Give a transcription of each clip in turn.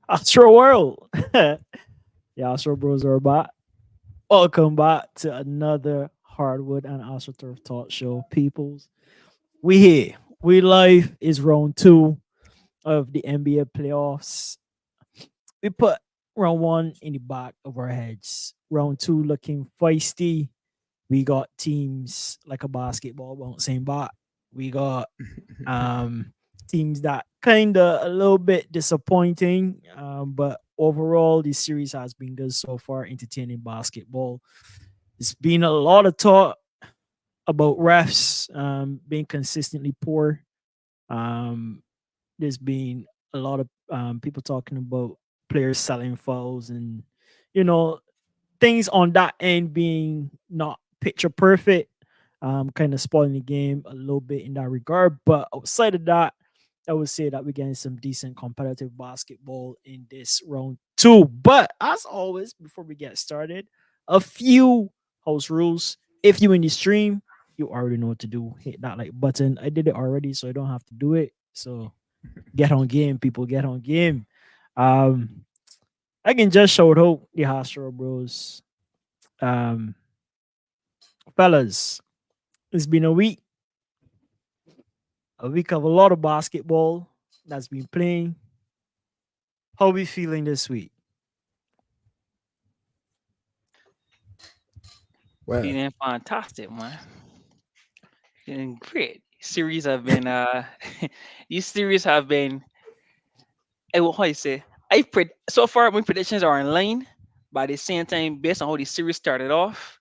Astro World. The Astro Bros are back. Welcome back to another Hardwood and AstroTurf Talk Show, peoples. We here. We live is round 2 of the NBA playoffs. We put round 1 in the back of our heads. Round 2 looking feisty. We got teams like a basketball bouncing back. We got um teams that kind of a little bit disappointing, but overall the series has been good so far. Entertaining basketball. It's been a lot of talk about refs being consistently poor. um there's been a lot of people talking about players selling fouls and you know things on that end being not picture perfect, kind of spoiling the game a little bit in that regard. But outside of that, I would say that we're getting some decent competitive basketball in this round 2. But as always, before we get started, a few house rules. If you in the stream, you already know what to do. Hit that like button. I did it already, so I don't have to do it. So get on game, people. Get on game. Um, I can just shout out the Astro Bros. Um, Fellas, it's been a week of a lot of basketball that's been playing. How we feeling this week? Well, Feeling fantastic, man. Feeling great. Series have been these series have been how you say so far my predictions are in line, but at the same time, based on how the series started off,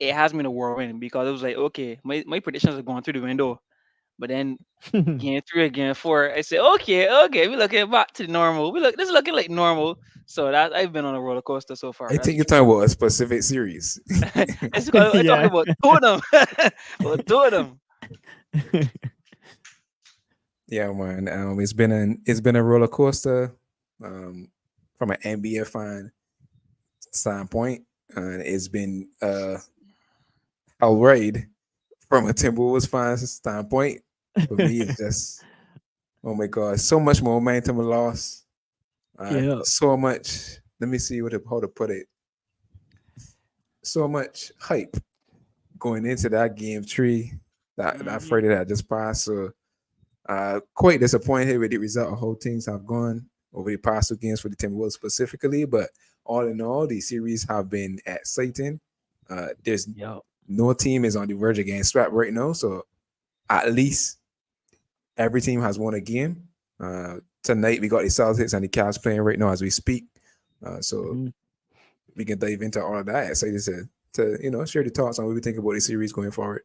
it has been a whirlwind because it was like, okay, my predictions are going through the window. But then game three, game four, I said, okay, we looking back to normal. This is looking like normal. So that I've been on a roller coaster so far. I That's think you're for talking about a specific series. sure. It's because I'm talking Yeah. about two of them. About two of them. Yeah, man. It's been a roller coaster, um, from an NBA fan standpoint, and it's been a ride from a Timberwolves fan standpoint. For me, it's just oh my god, so much momentum lost. Yeah. So much. Let me see how to put it. So much hype going into that game 3, that Hmm. Friday that just passed. So quite disappointed with the result of how things have gone over the past 2 games for the Timberwolves specifically. But all in all, the series have been exciting. There's Yeah. no team is on the verge of getting swept right now, so at least every team has won a game. Tonight we got the Celtics and the Cavs playing right now as we speak. So Mhm. we can dive into all of that. Excited to share the thoughts on what we think about the series going forward.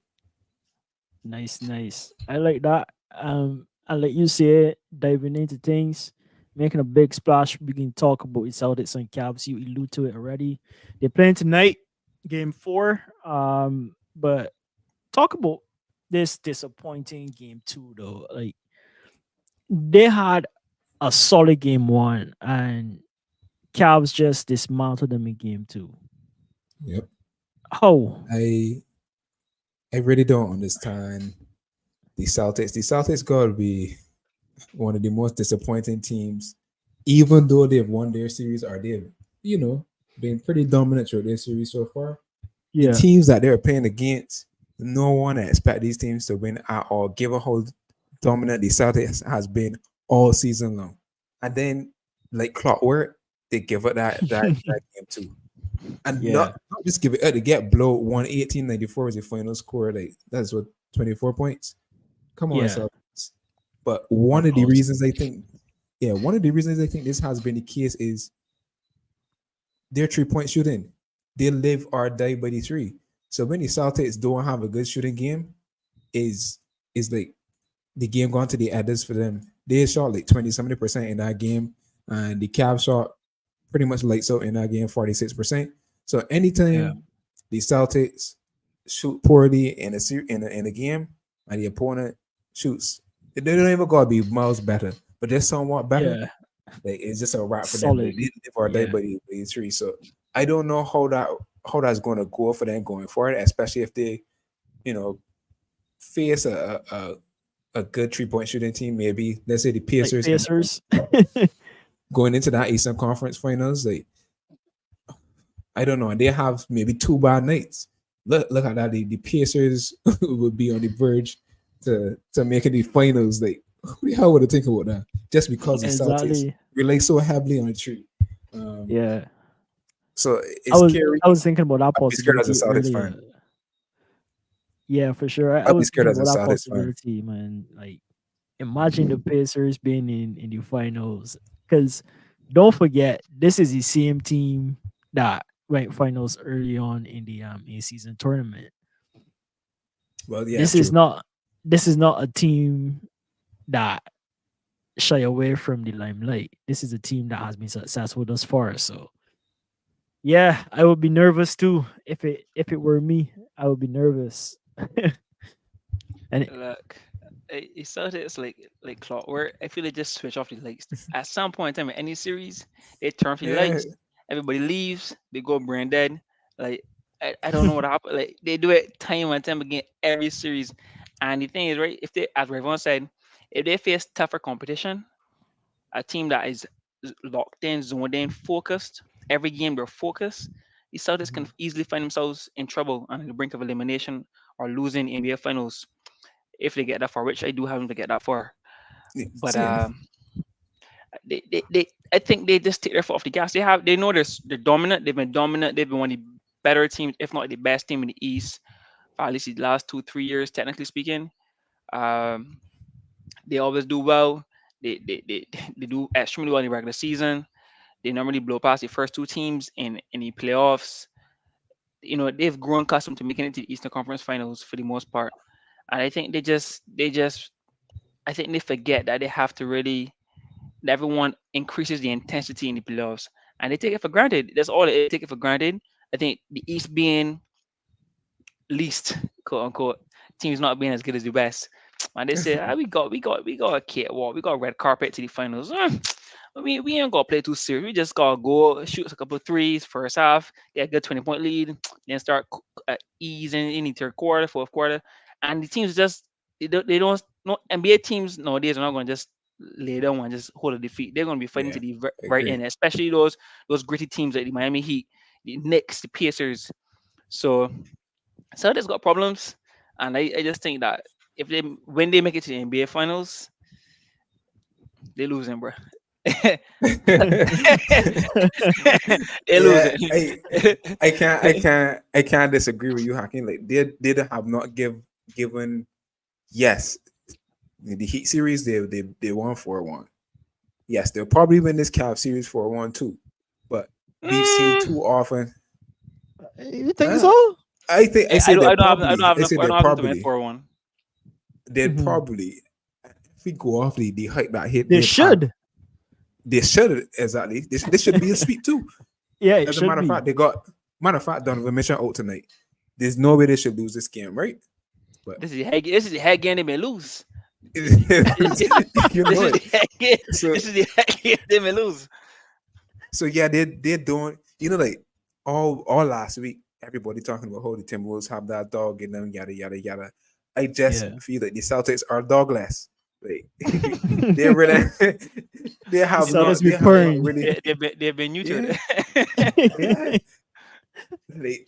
Nice, nice. I like that. I let you say it, diving into things, making a big splash. We can talk about the Celtics and Cavs. You allude to it already. They're playing tonight, game 4. But talk about this disappointing game 2 though. Like they had a solid game 1 and Cavs just dismantled them in game 2. Yep. How? I I really don't understand the Celtics. The Celtics gotta be one of the most disappointing teams, even though they've won their series or they've, you know, been pretty dominant through their series so far. The Yeah. teams that they're playing against, no one expect these teams to win at all, given how dominant the Celtics has been all season long. And then, like clockwork, they give it that game 2. And Yeah. not just give it up, they get blow 118-94 as the final score. Like that's what 24 points. Come on, Yeah. Celtics. But Or one of the close. reasons I think, yeah, one of the reasons I think this has been the case is their 3 point shooting. They live or die by the three. So when the Celtics don't have a good shooting game, is is like the game gone to the others for them. They shot like 20-70% in that game, and the Cavs shot pretty much lights out in that game, 46%. So Yeah. anytime the Celtics shoot poorly in a game, and the opponent shoots, they don't even gotta be miles better, but they're somewhat better. Yeah. Like it's just a wrap for them. They Solid. live or die Yeah. by the three. So I don't know how that's going to go for them going forward, especially if they you know face a good 3 point shooting team. Maybe let's say the Like Pacers and Pacers. going into that Eastern Conference Finals, like I don't know, they have maybe 2 bad nights. Look at that. The Pacers would be on the verge to making the finals. Like, who the hell would have think about that? Just because the Celtics Exactly. rely so heavily on the tree. Um, Yeah. so I it's was scary. I was thinking about that I'd be scared as a possibility Celtics earlier. fan. Yeah, for sure. I I'd be was scared thinking as a about that Celtics fan. possibility, man. Like, imagine the Pacers being in the finals. Because don't forget, this is the same team that went finals early on in the in-season tournament. Well, yeah, This is true. not this is not a team that shy away from the limelight. This is a team that has been successful thus far. So yeah, I would be nervous too. If it were me, I would be nervous. And Look, it started as like clockwork. I feel they just switch off the lights. At some point in time in any series, they turn off the Yeah, lights, everybody leaves, they go brain dead. Like I don't know what happened. Like they do it time and time again every series. And the thing is, right, if they, as Rayvon said, if they face tougher competition, a team that is locked in, zoned in, focused, every game they're focused, the Celtics can easily find themselves in trouble on the brink of elimination or losing NBA finals if they get that far, which I do have them to get that far. But same. I think they just take their foot off the gas. They know they're dominant. They've been dominant. They've been one of the better teams, if not the best team in the East, for at least the last 2 3 years, technically speaking. Um, they always do well. They they do extremely well in the regular season. They normally blow past the first two teams in the playoffs. You know, they've grown accustomed to making it to the Eastern Conference Finals for the most part. And I think they just I think they forget that they have to really that everyone increases the intensity in the playoffs, and they take it for granted. That's all it is. They take it for granted. I think the East being least, quote unquote, teams not being as good as the West, and they say, we got a cakewalk, we got a red carpet to the finals. We ain't gotta play too serious. We just gotta go shoot a couple of threes first half, get a good 20-point lead, then start easing in the third quarter, fourth quarter, and the teams just they don't no NBA teams nowadays are not gonna just lay down and just hold a defeat. They're gonna be fighting Yeah, to the I right agree. end, especially those gritty teams like the Miami Heat, the Knicks, the Pacers. So Celtics got problems, and I just think that if they when they make it to the NBA finals, they losing, bro. They Yeah, losing. I can't disagree with you, Hakeem. Like they have not given yes. The Heat series they won 4-1. Yes, they'll probably win this Cavs series 4-1 too. But we've seen Mm, too often. you think Uh, so? I say they're I don't probably have enough. I don't have them to win probably 4-1. they'd Mhm. probably if we go off the hype that hit They they've had, should. they should exactly. This should be a sweep too. Yeah, it As a should matter of be. fact, matter of fact, Donovan mission out tonight. There's no way they should lose this game, right? But This is the head game they may lose. you This know is it. the head game. So This is the head game they may lose. so yeah, they're doing like all last week, everybody talking about how the Timberwolves have that dog in them, yada yada yada. I just Yeah. feel like the Celtics are dogless. Like they really The Celtics they be have not purring. really They've been yeah neutered. yeah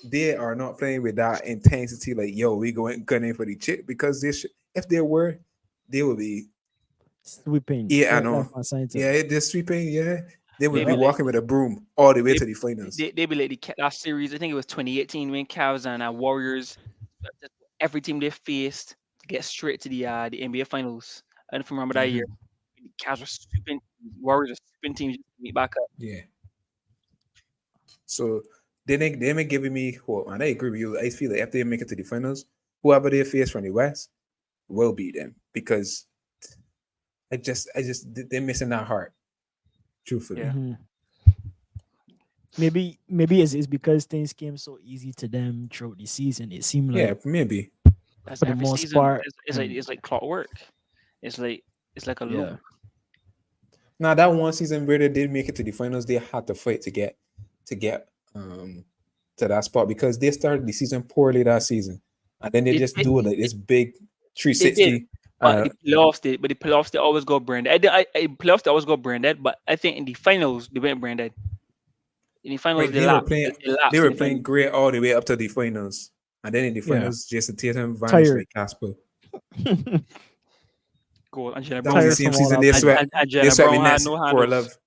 they are not playing with that intensity like yo we going gunning for the chip because if they were they would be Sweeping yeah I know left and center. yeah they're sweeping yeah they would they be be Yeah. like walking with a broom all the way they to the finals. they be like last series. I think it was 2018 when Cavs and Warriors. Just every team they faced get straight to the NBA Finals. I don't remember that year. Mhm. The Cavs were sweeping, Warriors were sweeping teams just to meet back up. Yeah. So they ain't giving me hope, and I agree with you. I feel like if they make it to the finals, whoever they face from the West will beat them because they're missing that heart. Truthfully, Yeah, Mhm. Maybe it's because things came so easy to them throughout the season. It seemed yeah, like maybe. that's for the every most season. part. And It's like clockwork. It's like it's like a loop. yeah. Now that one season where they did make it to the finals, they had to fight to get to that spot because they started the season poorly that season, and then they They just they, do like this big they did. 360, But the playoffs they always go branded. Playoffs they always go branded, but I think in the finals they went branded. In the finals Right, they they were lapsed. playing. They They lapsed in were the playing finals. great all the way up to the finals, and then in the Yeah. finals, Jason Tatum vanished Tired. like Casper. Goal and Jalen That was Brown the Tired same from all season that they play. swept. and They Jalen swept the Brown had Nets no for handles. love.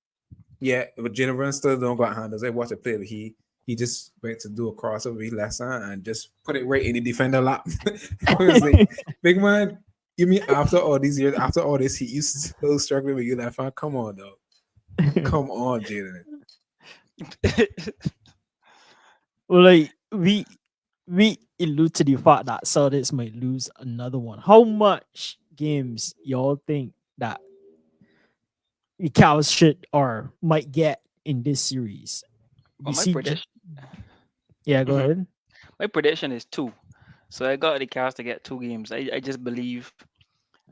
Yeah, but Jalen Brown still don't got handles. I watched a play, but he just went to do a crossover. He left side and just put it right in the defender lap. I was like, big man, you mean after all these years, after all this, he used to still struggling with you left hand? Come on, though. Come on, Jalen. Well, like we allude to the fact that Celtics might lose another one. How much games y'all think that the Cavs should or might get in this series? But We see, yeah, go mhm. ahead. My prediction is two. So I got the Cavs to get 2 games. I just believe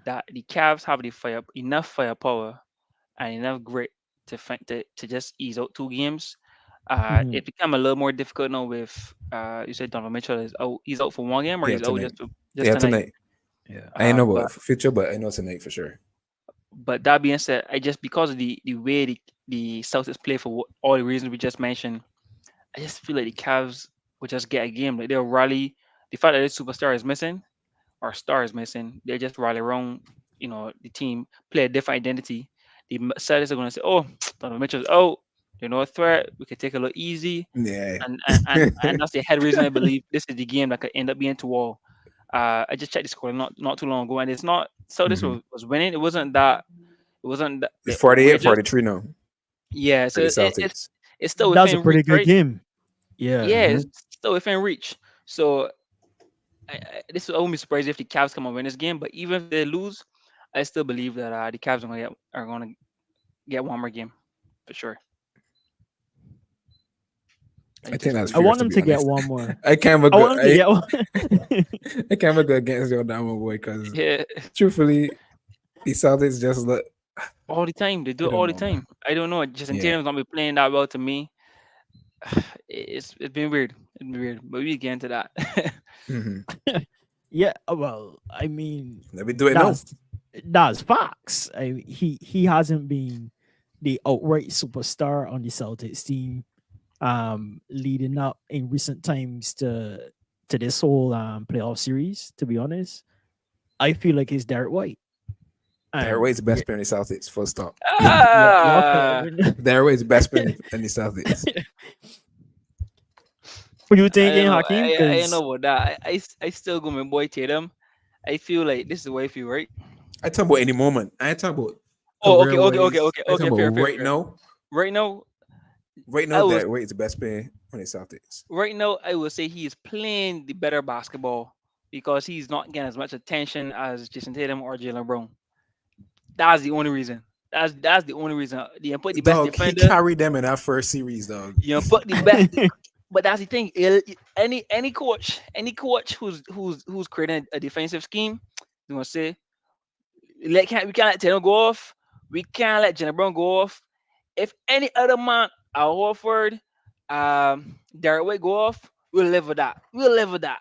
that the Cavs have enough firepower and enough grit to just ease out 2 games. Mhm. It become a little more difficult now with you said Donovan Mitchell is out. He's out for 1 game or Yeah, he's out tonight. just Yeah, tonight. tonight. Yeah. I ain't know But about future, but I know tonight for sure. that being said, I just because of the way the Celtics play for all the reasons we just mentioned, I just feel like the Cavs will just get a game. Like they'll rally. The fact that their superstar is missing or star is missing, they just rally around. The team play a different identity. The Celtics are going to say, "Oh, Donovan Mitchell's out. They're no threat. We can take a little easy." Yeah. And that's the head reason I believe this is the game that could end up being 2-all. I just checked the score not too long ago, and it's not. So this Mhm. was winning. It wasn't that. It wasn't that It's 48, outrageous. 43 now Yeah, for so the it's Celtics. it's still That's a within reach, pretty good right? game. Yeah. Yeah, it's Hmm. still within reach. So I won't be surprised if the Cavs come and win this game. But even if they lose, I still believe that the Cavs are gonna get one more game for sure. I I think just that's I believe. fair want to them be to get honest. one more. I can't I go. want them to get one. I can't go against your Diamond boy because Yeah, truthfully, the Celtics just look. all the time they do I it don't all the know, man. time. I don't know. Jason Yeah. Tatum's not be playing that well to me. It's been weird. It's been weird. But we get into that. Hmm. Yeah, well, I mean, Let me do it now. that's that's facts. He hasn't been the outright superstar on the Celtics team leading up in recent times to this whole playoff series, to be honest. I feel like it's Derek White. Derek And Wade's the best player in the Celtics. Full stop. y'all could have Ah, been. Derek Wade's the best player in the Celtics. What you I don't thinking, know. Hakeem? I don't Because know about that. I still go with my boy Tatum. I feel like this is the way I feel, right? I talk about any moment. I ain't talking about Oh, okay, career okay, okay, wise. okay, I talking okay. about Fair, fair, right fair. now. Right now, Right now, I was Derek Wade is the best player on the Celtics. right now I would say he is playing the better basketball because he's not getting as much attention as Jason Tatum or Jalen Brown. That's the only reason. That's the only reason. You put the best Dog, he defender. carried them in that first series, dog. You put the best. But that's the thing. Any coach who's creating a defensive scheme, they're gonna say, we can't let Tatum go off. We can't let Jalen Brown go off. If any other man, Al Horford, Derek White go off, we'll live with that. We'll live with that.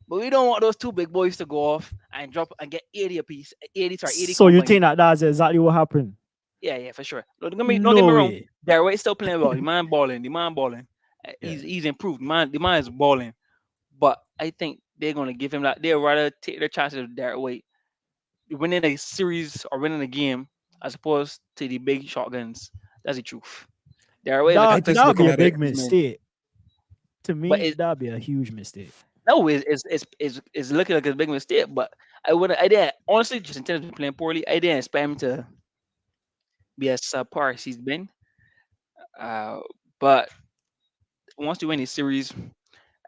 But we don't want those two big boys to go off and drop and get 80 apiece, 80 so you combined. think that that's exactly what happened? Yeah, yeah, for sure. Don't get me No wrong. way. Derek White's still playing well. The man balling. The man balling. Yeah. He's improved. The man is balling. But I think they're gonna give him that. They'd rather take their chances with Derek White winning a series or winning a game as opposed to the big shotguns. That's the truth. Derek White look I at That just that'd be looking a at big it. his man. mistake. To But me, that'd be a huge mistake. no, it's looking like a big mistake. But I didn't honestly just intended to be playing poorly. I didn't expect him to be as subpar as he's been. Uh, but once you win a series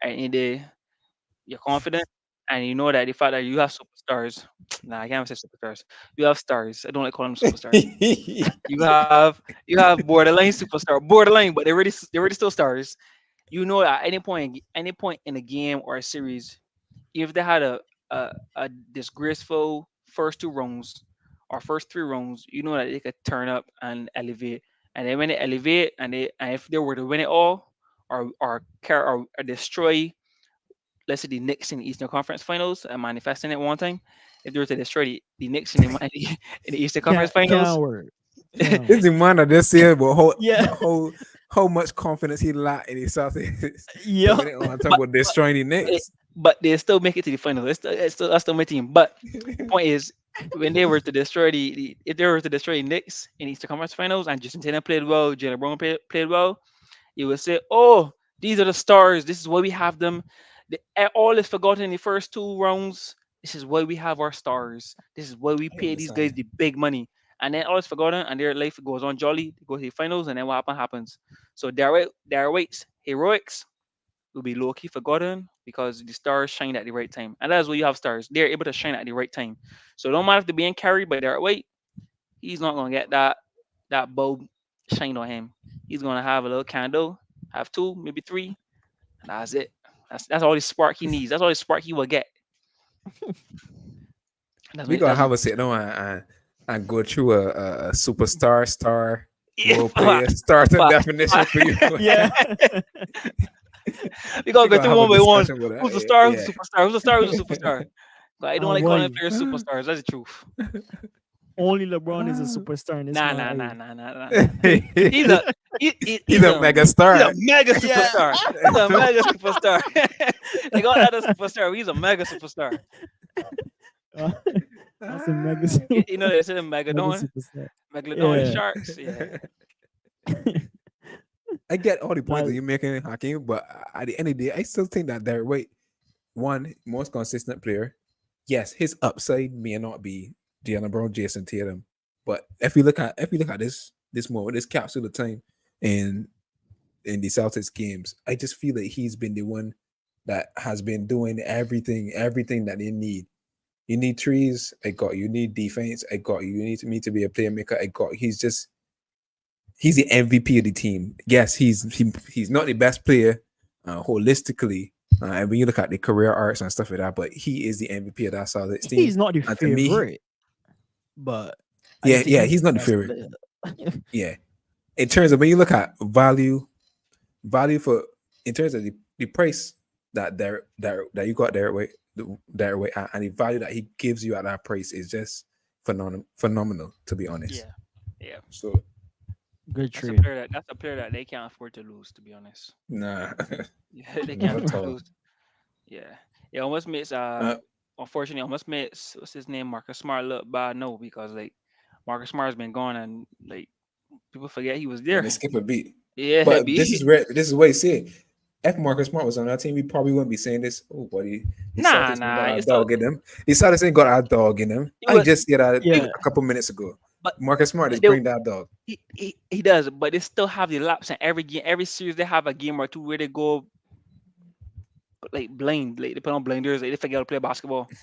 and you're confident and you know that the fact that you have superstars. Nah, I can't say superstars. You have stars. I don't like calling them superstars. You have borderline superstar, borderline, but they're already still stars. You know that at any point in a game or a series, if they had a disgraceful first 2 rounds or first 3 rounds, you know that they could turn up and elevate. And then when they elevate and if they were to win it all or destroy let's say the Knicks in the Eastern Conference Finals and manifesting it one time, if they were to destroy the Knicks in in the Eastern Conference Can't Finals, work. Can't This work. the man that just said, but Yeah. how much confidence he lacked in himself is Yeah. putting it on top but of destroying the it, Knicks. but they still make it to the finals. That's still my team. But point is, when they were to destroy if they were to destroy the Knicks in Eastern Conference Finals and Justin Tatum played well, Jalen Brown played well, you would say, "Oh, these are the stars. This is why we have them. All is forgotten in the first two rounds. This is why we have our stars. This is why we I pay these guys understand. the big money." And then all is forgotten, and their life goes on jolly. They go to the finals, and then what happens. So their waits heroics will be low key forgotten because the stars shine at the right time, and that's why you have stars. They're able to shine at the right time. So don't matter if they're being carried by their weight, he's not gonna get that bulb shine on him. He's gonna have a little candle, have two, maybe three, and that's it. That's all the spark he needs. That's all the spark he will get. That's We what gotta that's have a sit down and go through a superstar star yeah, role player starting definition for you. Yeah. we gotta We go gotta through have a one by one. discussion with Who's the that. star? Who's Yeah. the superstar? Who's the star? Who's the superstar? But I don't like calling Why? players superstars. That's the truth. Only LeBron is a Ah. superstar in this Nah, man. nah, nah, Hey. nah, nah, nah, nah. He's He's a a mega he's a star. mega Yeah. superstar. He's a mega superstar. They got other superstar. But he's a mega superstar. Uh, that's a mega, Ah. You know they say the mega megalodon, superstar. megalodon Yeah. sharks. Yeah, I get all the points that That, you're making, Hakeem, but at the end of the day, I still think that Derek White, one most consistent player. Yes, his upside may not be Jalen Brown, Jason Tatum, but if we look at this moment, this capsule of time in the Celtics games, I just feel like he's been the one that has been doing everything that they need. You need trees, I got you. You need defense, I got you. You need me to be a playmaker, I got. He's the MVP of the team. Yes, he's not the best player holistically, and when you look at the career arcs and stuff like that, but he is the MVP of that Celtics team. he's not the And to me, favorite, but I yeah, think yeah, he's he's the not the best favorite. player. Yeah, in terms of when you look at value for in terms of the price that you got there way and the value that he gives you at that price is just phenomenal, to be honest. yeah, yeah. So Good That's a trade. player that they can't afford to lose. To be honest, nah, yeah, they not can't at afford to all. lose. Yeah, it almost makes Uh, unfortunately, it almost makes what's his name, Marcus Smart look bad. No, because like Marcus Smart has been gone and like people forget he was and there. they skip a beat. Yeah, But this be is where this is what he said. If Marcus Smart was on that team, we probably wouldn't be saying this. Oh, buddy, the nah, Celtics ain't nah. got a It's still dog in them. The Celtics ain't got a dog in them. it I was just said that it, Yeah. a couple minutes ago. but Marcus Smart is they, bring that dog. he does, but they still have the lapse in every game, every series. They have a game or two where they go like blind, like they put on blinders, like they forget how to play basketball. Yeah.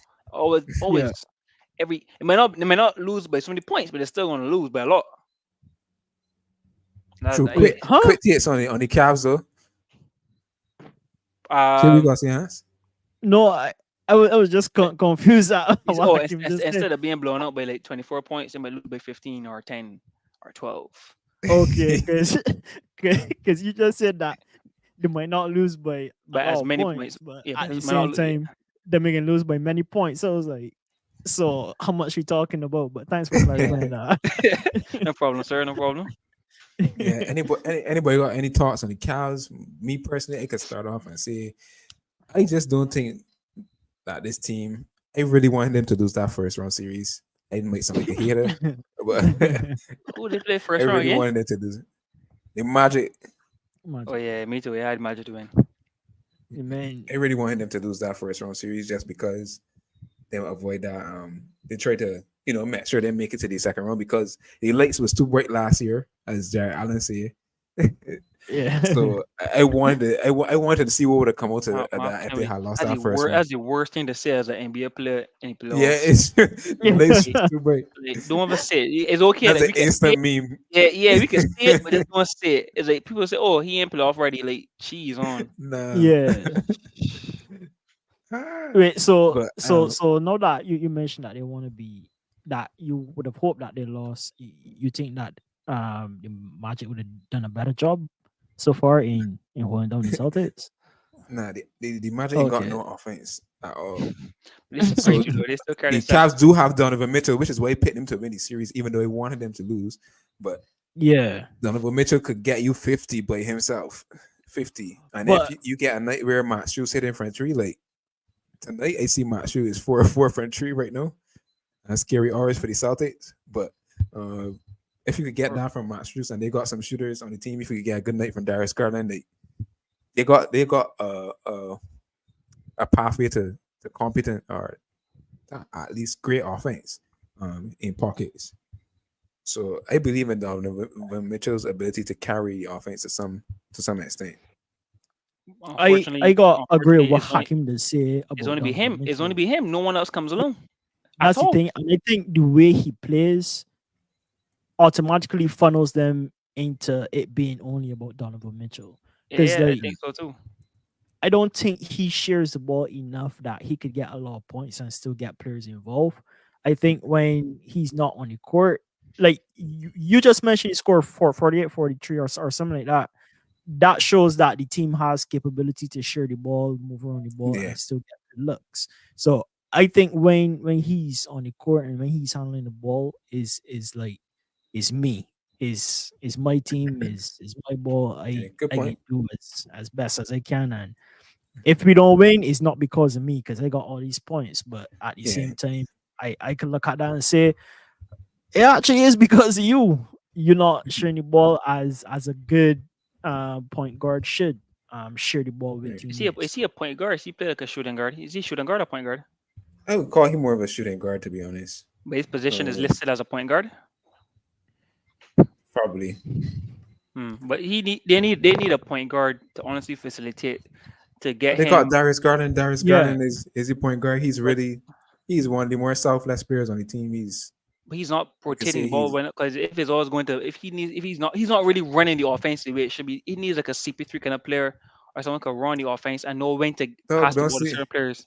Always. Every they may not lose by so many points, but they're still going to lose by a lot. That's True. that. Wait, huh? Quick takes on the Cavs though. Here we Um. go, see Hans. No, I was just confused at what Oh, Hakim just said. instead of being blown out by like 24 points, they might lose by 15 or 10 or 12. Okay, because you just said that they might not lose by a But lot as of many points, points, but yeah, at but the it might not. same time, they may lose by many points. So I was like, so how much we talking about? But thanks for clarifying that. No problem, sir. No problem. Yeah. Anybody got any thoughts on the Cavs? Me personally, I could start off and say I just don't think that this team. I really wanted them to lose that first round series. I might sound like a hater, but Who did they play I first round really again? wanted them to lose it. The Magic. Oh yeah, me too. Yeah, I had Magic to win. Man, I really wanted them to lose that first round series just because they would avoid that. They tried to, make sure they make it to the second round because the lights was too bright last year, as Jared Allen said. yeah. So I wanted to see what would have come out of My that if they family, had lost that first round. that's the worst thing to say as an NBA player in Yeah, playoffs. it's the lights was too bright. Like, don't ever say it. It's okay. That's Like an we can say instant it. meme. Yeah, yeah, we can say it, but just don't say it. It's like people say, "Oh, he ain't playoff ready." Like, cheese on. Nah. Yeah. Wait, so But so so now that you mentioned that they want to be that you would have hoped that they lost, you think that the Magic would have done a better job so far in holding down the Celtics? Nah, the Magic ain't got Okay. no offense at all. They still So hurt you though. They still carry the the Celtics. Cavs do have Donovan Mitchell, which is why he picked him to win the series, even though he wanted them to lose. But Yeah. Donovan Mitchell could get you 50 by himself. 50. And if But you get a night where Matt Shoes hitting from three, like tonight, I see Matt Shoes is 4-4 from three right now. That's scary hours for the Celtics. But if you could get down from Matt Shoes and they got some shooters on the team, if you could get a good night from Darius Garland, they got a pathway to competent or at least great offense in pockets. So I believe in Donovan Mitchell's ability to carry the offense to some extent. I got agree with Unfortunately, what Hakim to say it's about only be Donovan him. It's only Mitchell. be him. No one else comes along at That's the all. thing. And I think the way he plays automatically funnels them into it being only about Donovan Mitchell. Because Yeah, I like think so too. I don't think he shares the ball enough that he could get a lot of points and still get players involved. I think when he's not on the court, like you just mentioned he scored 48, 43 or something like that. That shows that the team has capability to share the ball, move around the ball, Yeah, and still get the looks. So I think when he's on the court and when he's handling the ball is like is me. Is my team, is my ball. yeah, I good I can point. do as best as I can. And if we don't win, it's not because of me, because I got all these points. But at the Yeah, same time, I can look at that and say it actually is because of you. You're not sharing the ball as a good point guard should share the ball with yeah. Is teammates. he a point guard? Is he play like a shooting guard? Is he shooting guard or point guard? I would call him more of a shooting guard, to be honest. But his position is Uh, listed as a point guard. Probably. But they need a point guard to honestly facilitate to get They got him. Darius Garland. Darius Yeah, Garland is a point guard. But He's one of the more selfless players on the team. he's not You could rotating say the ball he's when, because if it's always going to, if he's not really running the offense the way it should be. He needs like a CP3 kind of player or someone who can run the offense and know when to dog. pass the Don't ball to see certain players.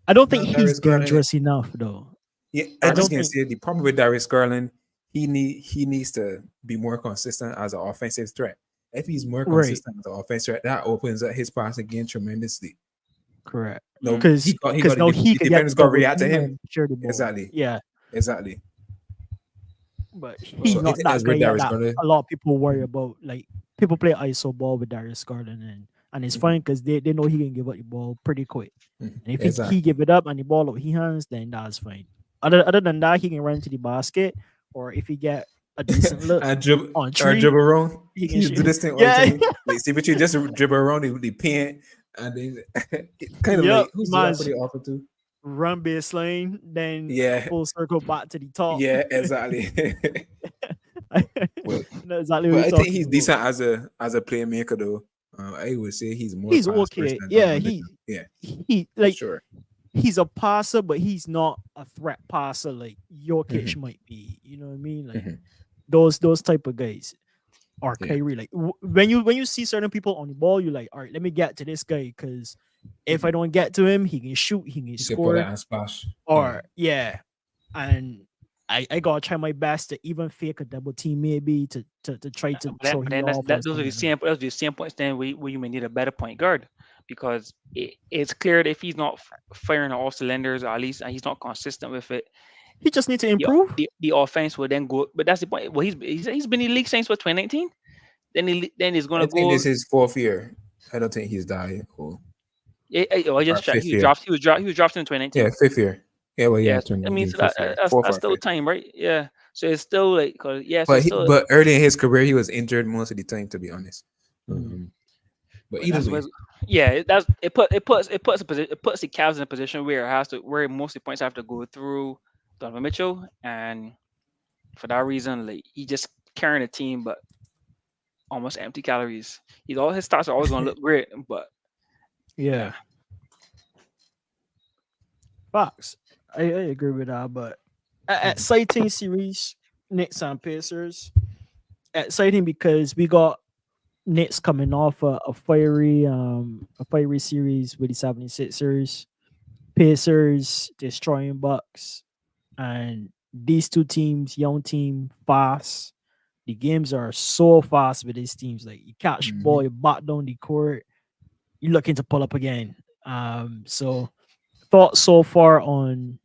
I don't think not he's Darius Garland. dangerous enough though. Yeah, I I just don't can't think say the problem with Darius Garland. He needs to be more consistent as an offensive threat. If he's more right, consistent as an offensive threat, that opens up his passing game tremendously. correct. No, Because now he the could get defenders the got to double react to team him. and share the ball. Exactly, Yeah, exactly. but So he's I not think that that's where guy yet Darius that Garland. a lot of people worry about. Like people play ISO ball with Darius Garland and it's Mhm, fine because they know he can give up the ball pretty quick. And if he exactly. give it up and the ball out he hands, then that's fine. Other than that, he can run to the basket, or if he get a decent look And dribble on or tree, dribble around. he can He do shoot. this thing all the Yeah, time. Like see, but you just dribble around the paint, and then it's kind of yep. like who's do that Man's pretty often too? run baseline, then Yeah, full circle back to the top. yeah, exactly. but Know exactly what but you're I think talking he's about. decent as a playmaker though. I would say he's more He's pass first okay. than Yeah, Donovan Mitchell. Yeah, he for like sure. he's a passer, but he's not a threat passer like Jokic Hmm. might be. You know what I mean? Like Hmm. those type of guys. Or Yeah. Kyrie. Like when you see certain people on the ball, you're like, all right, let me get to this guy because if I don't get to him, he can shoot, he can You could pull score, that and splash. Yeah. or yeah, and I gotta try my best to even fake a double team maybe to try to throw But him then off or those are something the like that. same those are the same points then where you may need a better point guard, because it's clear that if he's not firing on all cylinders, or at least and he's not consistent with it, He just needs to the improve. the offense will then go. But that's the point. Well, he's been in the league since what, 2019. Then he's I gonna think go. this is fourth year. I don't think he's died. I Or just checked. fifth year. He was drafted in Yeah, 2019. fifth year. Yeah, well, yeah, Yes, I mean, 2019, so that, fifth year, that's fourth that's or still fifth. time, right? Yeah. So it's still like, cause yeah, so But it's still. but early in his career, he was injured most of the time, to be honest. Mm. But But either that's way, what. Yeah, it puts the Cavs in a position where most of the points have to go through Donovan Mitchell, and for that reason, like he just carrying a team, but almost empty calories. All his stats are always gonna look great, but yeah. Yeah, facts. I agree with that, but Mhm. exciting series, Knicks and Pacers. Exciting because we got Knicks coming off a fiery series with the 76ers, Pacers destroying Bucks, and these two teams, young team, fast. The games are so fast with these teams. Like you catch ball, Mhm. you back down the court. you're looking to pull up again. So thoughts so far on,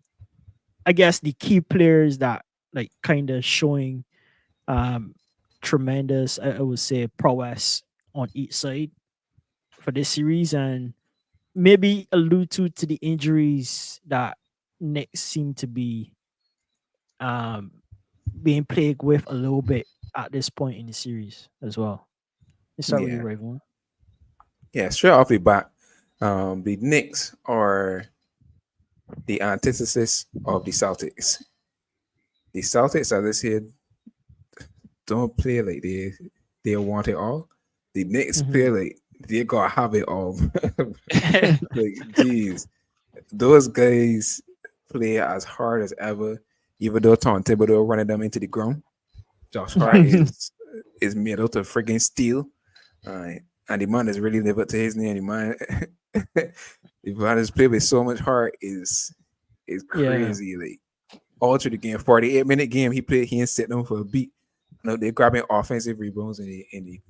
I guess, the key players that like kind of showing um tremendous, I would say, prowess on each side for this series, and maybe allude to the injuries that Knicks seem to be um being plagued with a little bit at this point in the series as well. Let's start with you, Yeah, Raven. yeah. Straight off the bat, the Knicks are the antithesis of the Celtics. The Celtics, as I said, don't play like they want it all. The Knicks Hmm. play like they gotta have it all. Like, geez, those guys play as hard as ever. Even though Tom Thibodeau running them into the ground, Josh Hart is made out of friggin' steel. Uh, and the man is really live up to his name. The man, the man has played with so much heart is Yeah. crazy. Like all through the game, 48-minute game, he played. He ain't sitting them for a beat. You know, they're grabbing offensive rebounds in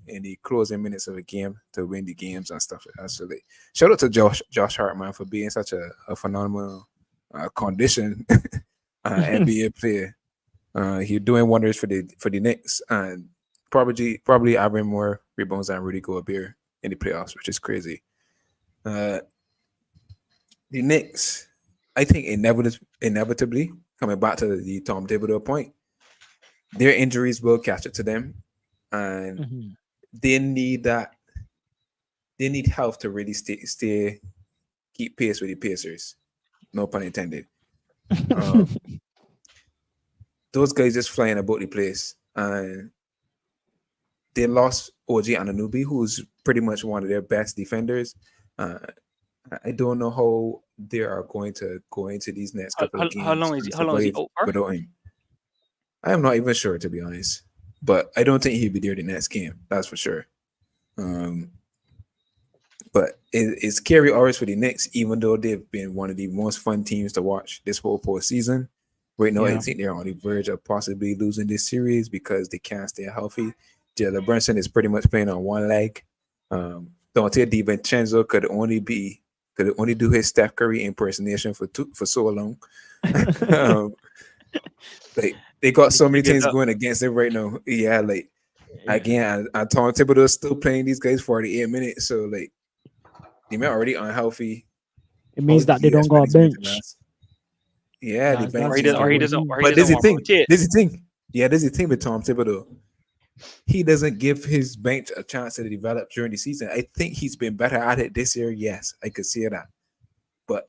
the closing minutes of the game to win the games and stuff like that. So, like, shout out to Josh Hart, man, for being such a phenomenal condition NBA player. He's doing wonders for the Knicks and probably having more rebounds than Rudy Gobert in the playoffs, which is crazy. Uh, the Knicks, I think, inevitably coming back to the Tom Thibodeau point, their injuries will catch up to them, and Mhm. they need that. They need health to really stay keep pace with the Pacers. No pun intended. Um, those guys just flying about the place, and they lost OG Ananubi, who's pretty much one of their best defenders. Uh, I don't know how they are going to go into these next couple of how long games is he? and How long is he survive out for? without him. I am not even sure, to be honest, but I don't think he'll be there the next game. That's for sure. Um, but it's scary always for the Knicks, even though they've been one of the most fun teams to watch this whole postseason. Right now, I Yeah. think they're on the verge of possibly losing this series because they can't stay healthy. Jalen Brunson is pretty much playing on one leg. Dante DiVincenzo could only do his Steph Curry impersonation for so long. um, they got so He many gives things up. going against them right now. Yeah, like Yeah. again, I Tom Thibodeau is still playing these guys 48 minutes, so like they may already unhealthy. It How means do that they you don't go expect a these men to bench. last? Yeah, the Or That's he bench does, is or exactly he what it giving. doesn't, means. or he But doesn't want to rotate. this is the thing. Yeah, this is the thing with Tom Thibodeau. He doesn't give his bench a chance to develop during the season. I think he's been better at it this year. Yes, I could see that. But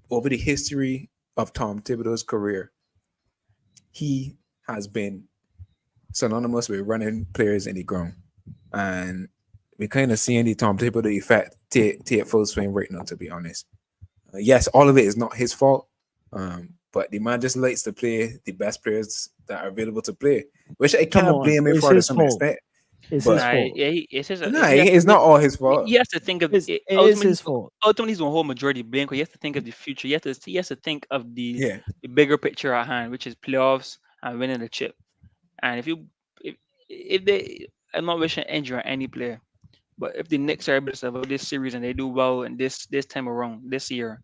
over the history of Tom Thibodeau's career, he has been synonymous with running players in the ground. And we're kind of seeing the Tom Thibodeau effect take full swing right now, to be honest. Yes, all of it is not his fault, but the man just likes to play the best players that are available to play, which I Come can't on, blame him it's for to his some fault. extent. It's his But Nah, fault. yeah, it's just no, he has it's not all his fault. he has to think of it. It is Ultimately, his fault. ultimately, he's gonna hold majority blame because he has to think of the future. He has to think of Yeah, the bigger picture at hand, which is playoffs and winning the chip. And if they, I'm not wishing injury on any player, but if the Knicks are able to survive this series and they do well in this time around this year,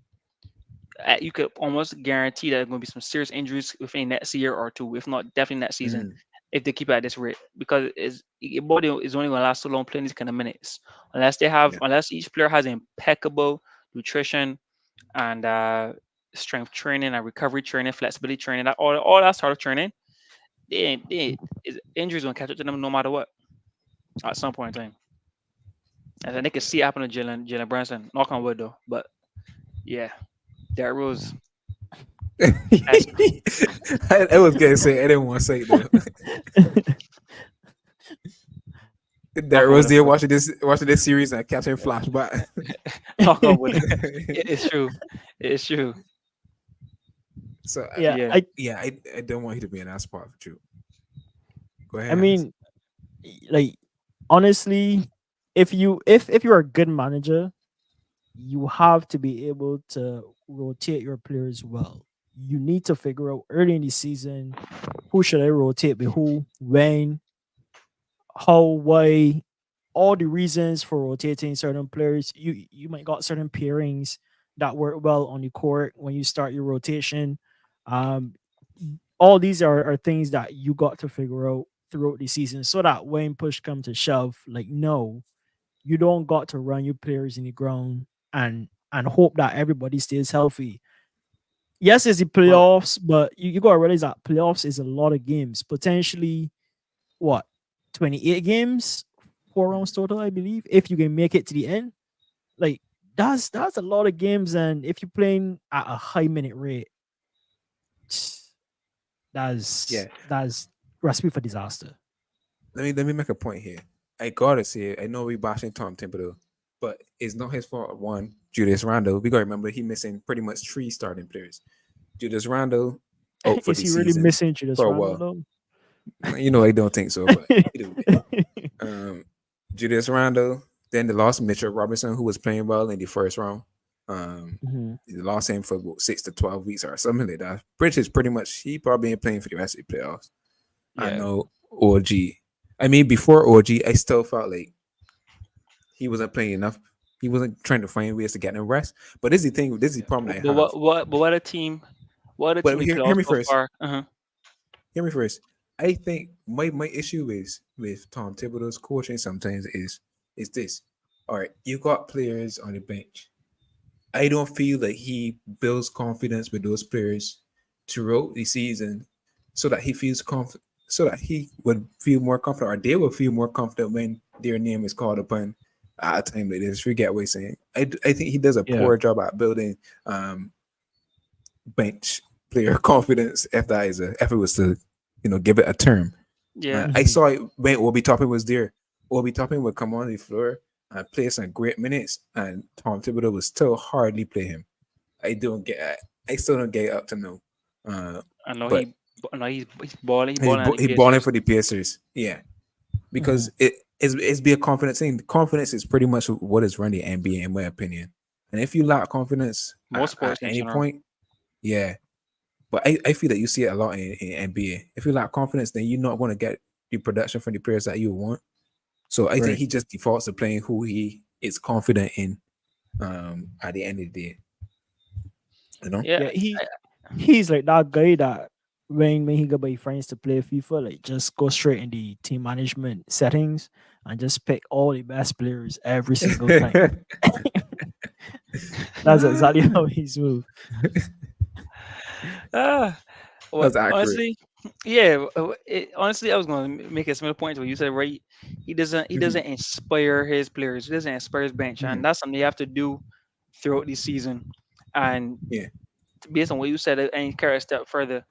you could almost guarantee that there's going to be some serious injuries within next year or two, if not definitely next season, mm, if they keep it at this rate. Because your body is only going to last so long playing these kind of minutes, unless each player has impeccable nutrition and strength training and recovery training, flexibility training, all that sort of training. Injuries going to catch up to them no matter what at some point in time. And they can see it happen to Jalen Brunson. Knock on wood though, but yeah, Derrick Rose. That's I was gonna say I didn't want to say it though. That knock on was wood. there watching this series and catching flashback. Knock on wood. It's true. It's true. So Yeah, Yeah. yeah, I don't want you to be in that spot for you. Go I ahead, Hans. mean, like honestly, if you're a good manager, you have to be able to rotate your players well. You need to figure out early in the season who should I rotate with who, when, how, why, all the reasons for rotating certain players. You might got certain pairings that work well on the court when you start your rotation. Um, all these are things that you got to figure out throughout the season, so that when push comes to shove, like no, you don't got to run your players in the ground and hope that everybody stays healthy. Yes, it's the Well, playoffs, but you gotta realize that playoffs is a lot of games. Potentially, what, 28 games, 4 rounds total, I believe. If you can make it to the end, like that's a lot of games, and if you're playing at a high minute rate, yeah. that's recipe for disaster. Let me make a point here. I gotta say, I know we bashing Tom Thibodeau, but it's not his fault. One, Julius Randle. We gotta remember he missing pretty much 3 starting players. Julius Randle out for Is the he really season missing Julius for a Randle while. though? I don't think so, but either way. Julius Randle. Then they lost Mitchell Robinson, who was playing well in the first round. Mhm. They lost him for about 6 to 12 weeks or something like that. Bridges pretty much he probably ain't playing for the rest of the playoffs. I Yeah. know OG. I mean, before OG, I still felt like he wasn't playing enough. He wasn't trying to find ways to get him rest. But this is the thing. This is the problem I But have. what a team? What a But team in hear playoffs me so first. far. Uh-huh. Hear me first. I think my issue is with Tom Thibodeau's coaching sometimes is this. All right, you got players on the bench. I don't feel that he builds confidence with those players throughout the season, so that he feels confident, so that he would feel more confident, or they will feel more confident when their name is called upon at a time like this. Forget what he's saying. I think he does a Yeah. poor job at building bench player confidence. If that is if it was to give it a term. Yeah. I Mhm. saw it when Obi Toppin was there. Obi Toppin would come on the floor and play some great minutes, and Tom Thibodeau would still hardly play him. I don't get it. I still don't get it up to now. I know But he's balling. He's balling at the he balling Pacers. for the Pacers. Yeah, Mhm. because it's be a confidence thing. Confidence is pretty much what is running the NBA in my opinion. And if you lack confidence Most at sports in any general. point, yeah. But I feel that you see it a lot in NBA. If you lack confidence, then you're not going to get the production from the players that you want. So I think Right. he just defaults to playing who he is confident in at the end of the day. You know? Yeah. Yeah, he's like that guy that when he got by friends to play FIFA, like just go straight in the team management settings and just pick all the best players every single time. That's exactly how he's moved. Ah, what That's accurate. honestly, yeah. Honestly, I was going to make a similar point to what you said. Right, he Mhm, doesn't inspire his players. He doesn't inspire his bench, and mhm. that's something you have to do throughout the season. And Yeah. based on what you said, and carry a step further,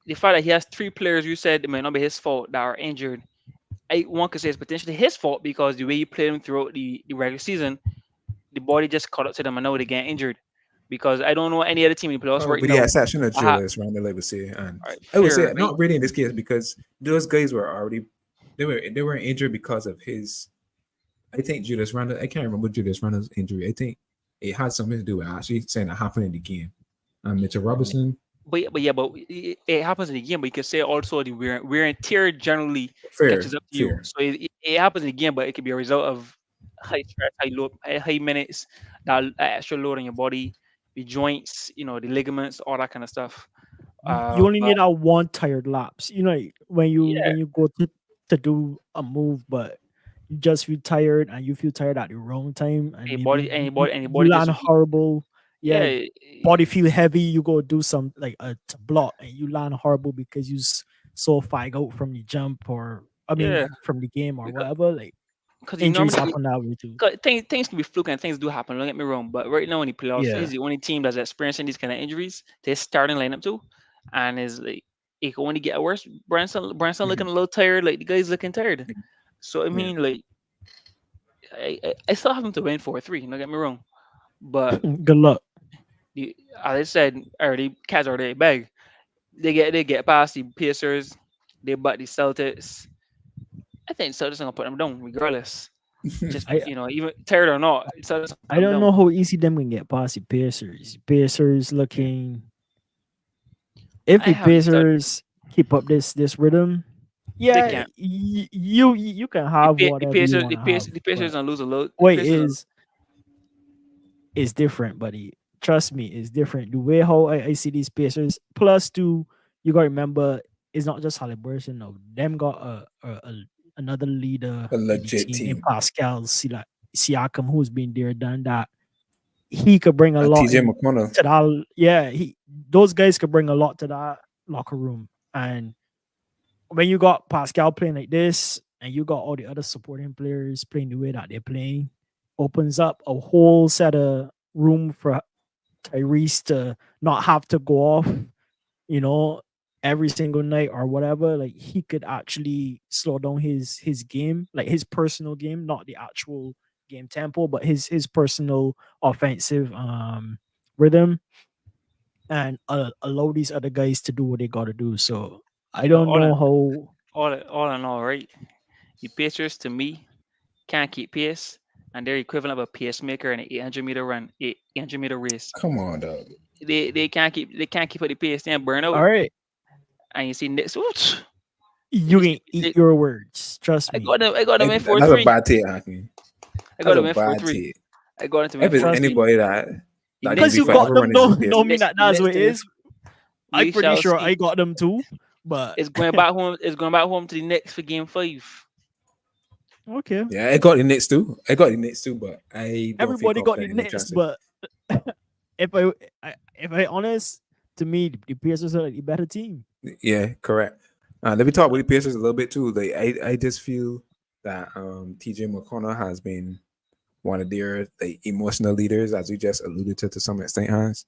the fact that he has 3 players you said it might not be his fault that are injured. One could say it's potentially his fault because the way you played them throughout the regular season, the body just caught up to them and now they get injured. Because I don't know any other team in the playoffs Oh, right with the now. exception of I ha- Julius Randle, I would say, and all right, I would say fair, right? not really in this case because those guys were already they were injured because of his. I think Julius Randle. I can't remember Julius Randle's injury. I think it had something to do with actually saying that happened in the game. Mitchell Robinson. But it happens in the game. But you can say also the wear and tear generally Fair, catches up to you. fair. So it happens in the game, but it could be a result of high stress, high load, high minutes, that extra load on your body, the joints, the ligaments, all that kind of stuff. You only But need that one tired lapse. You know, like, when you yeah, when you go to do a move, but you just feel tired and you feel tired at the wrong time, and maybe any you body just land horrible. Yeah, yeah, body feel heavy. You go do some like a block, and you land horrible because you so fag out from the jump, or I yeah. mean from the game or Because whatever. Like you injuries normally happen that way too. 'cause things can be fluke and things do happen. Don't get me wrong, but right now in the playoffs, Yeah. he's the only team that's experiencing these kind of injuries. They're starting lineup too, and is like it can only get worse. Branson looking Mhm. a little tired. Like the guy's looking tired. So I Yeah. mean, like I still have him to win 4-3. Don't get me wrong, but Good luck. as I said already, Cats are their bag. They get past the Pacers. They butt the Celtics. I think Celtics are gonna put them down regardless. Just I even tired or not, Celtics gonna put I them don't down. know how easy them can get past the Pacers. Pacers Yeah. looking, if I the have the Celtics. Pacers keep up this rhythm, They Yeah, can't. you can have whatever you want to have, The Pacers but don't lose a lot. The what it Pacers don't, is different, buddy. Trust me, it's different. The way how I see these Pacers. Plus, two, you gotta remember, it's not just Halliburton. No, them got another leader A in the legit team in team. Pascal Siakam, who's been there, done that. He could bring a lot TJ in McConnell. to that. Yeah, those guys could bring a lot to that locker room. And when you got Pascal playing like this, and you got all the other supporting players playing the way that they're playing, opens up a whole set of room for Tyrese to not have to go off, you know, every single night or whatever. Like he could actually slow down his game, like his personal game, not the actual game tempo, but his personal offensive rhythm, and allow these other guys to do what they gotta do. So I you know, don't know how. all in all, right? The Pacers to me can't keep pace, and they're equivalent of a pacemaker in an 800-meter run, 800-meter race. Come on, dog. They can't keep up the pace. They burn All out. right, And you see Knicks. Ooh, you you can see, eat your words. Trust me. I got them in four That's a three. bad take, Anthony. I got That's a them in four bad three. take. I got them in If it's four Trust three. me. anybody that The need to Because be you Knicks, got forever them, running is the don't mean Pacers. that that's what it the is. I'm we pretty shall sure see. I got them too. But It's going back home. It's going back home to the Knicks for Game 5. okay, Yeah, I got the Knicks too. I got the Knicks too, but I don't feel everybody got the confident in the Knicks. chances. But if I honest, to me, the Pacers are the better team. Yeah, correct. Let me talk about the Pacers a little bit too. Like I just feel that TJ McConnell has been one of their like emotional leaders, as you just alluded to some extent, Hans.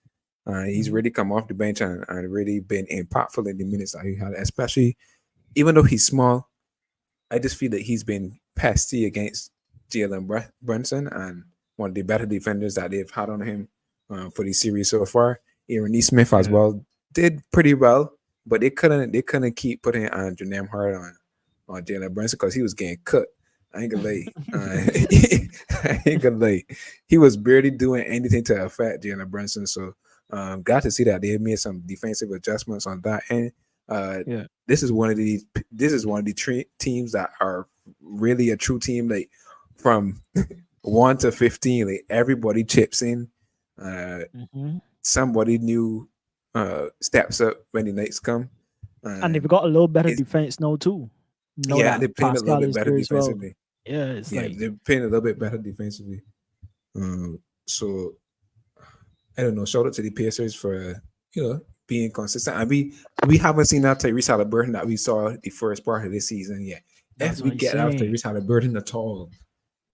He's Mhm. really come off the bench and really been impactful in the minutes that he had, especially even though he's small. I just feel that he's been pesty against Jalen Brunson and one of the better defenders that they've had on him for the series so far. Aaron E. Smith as Yeah. well did pretty well, but they couldn't keep putting Andrew Nemhard on Jalen Brunson because he was getting cut. I ain't gonna lie. I ain't gonna lie. He was barely doing anything to affect Jalen Brunson. So got to see that they made some defensive adjustments on that end. Yeah. This is one of the teams that are really a true team. Like from 1 to 15, like everybody chips in. Mhm. Somebody new steps up when the nights come. And they've And got a little better it's, defense now too. Know yeah, that they're playing a little Pascal bit is better there as well. defensively. Yeah, it's Yeah, like they're playing a little bit better defensively. So I don't know. Shout out to the Pacers for being consistent. And we haven't seen that Tyrese Halliburton that we saw the first part of this season yet. If that's we what he's get out saying. Tyrese Halliburton at all,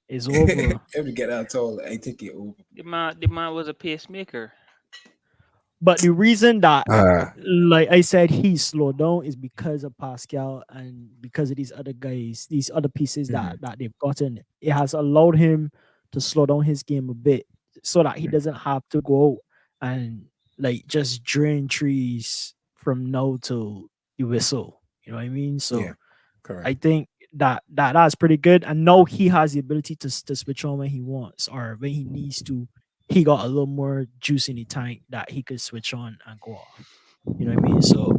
It's over. if we get out at all, I think it over. The man was a pacemaker. But the reason that, Ah, like I said, he slowed down is because of Pascal and because of these other guys, these other pieces mhm, that they've gotten. It has allowed him to slow down his game a bit so that he mhm. doesn't have to go out and like just drain trees from now till the whistle. You know what I mean? Yeah, So I correct. think that's pretty good. And now he has the ability to switch on when he wants or when he needs to. He got a little more juice in the tank that he could switch on and go off. You know what I mean? So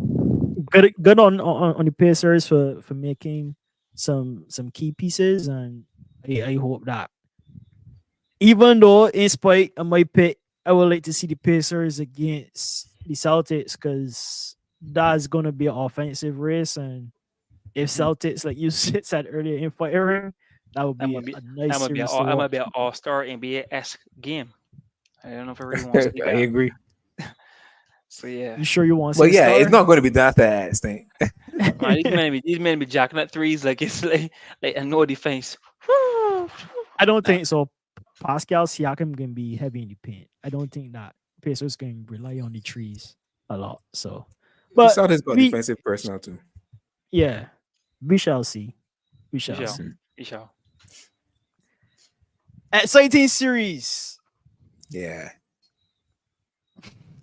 good on the Pacers for making some key pieces, and I hope that even though in spite of my pick, I would like to see the Pacers against the Celtics because that's gonna be an offensive race, and if Hmm. Celtics, like you said earlier, in firing, that would That be might be a nice series to that might be watch. an all-star NBA esque game. I don't know if I really want to see I that. agree. So yeah, You sure you want to see But a yeah, it's star? not going to be that extent. man, these men be jacking at threes like it's like a no defense. Woo! I don't Uh, think so. Pascal Siakam can be heavy in the paint. I don't think that Pacers can rely on the trees a lot. So, The but Celtics got we, defensive personnel too. yeah, we shall see. We you shall shall, see. you shall. Exciting series. Yeah.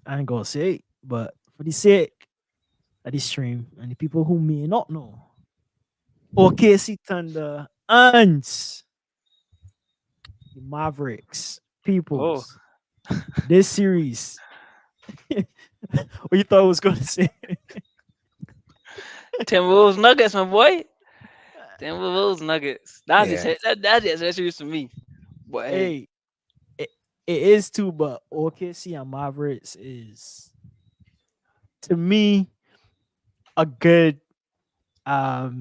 I ain't gonna say it, but for the sake of this stream and the people who may not know, OKC Thunder and the Mavericks, Oh, peoples, this series. What you thought I was gonna say? Timberwolves Nuggets, my boy. Timberwolves Nuggets. Yeah, That's the series for me. But hey, Hey, it, it is too, but OKC and Mavericks is to me a good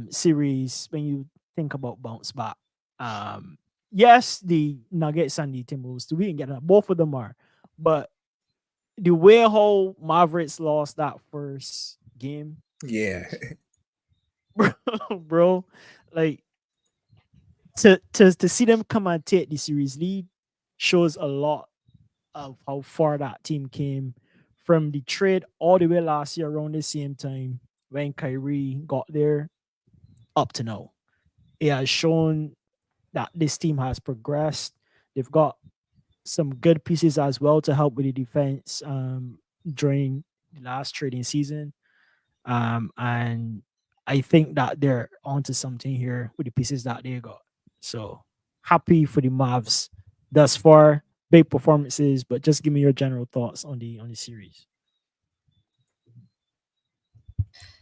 series when you think about bounce back. Um, yes, the Nuggets and the Timberwolves, we can get that. Both of them are, but the way how Mavericks lost that first game, yeah, bro, like to see them come and take the series lead shows a lot of how far that team came from the trade all the way last year around the same time when Kyrie got there up to now. It has shown that this team has progressed. They've got some good pieces as well to help with the defense during the last trading season. And I think that they're onto something here with the pieces that they got. So happy for the Mavs thus far. Big performances, but just give me your general thoughts on the series.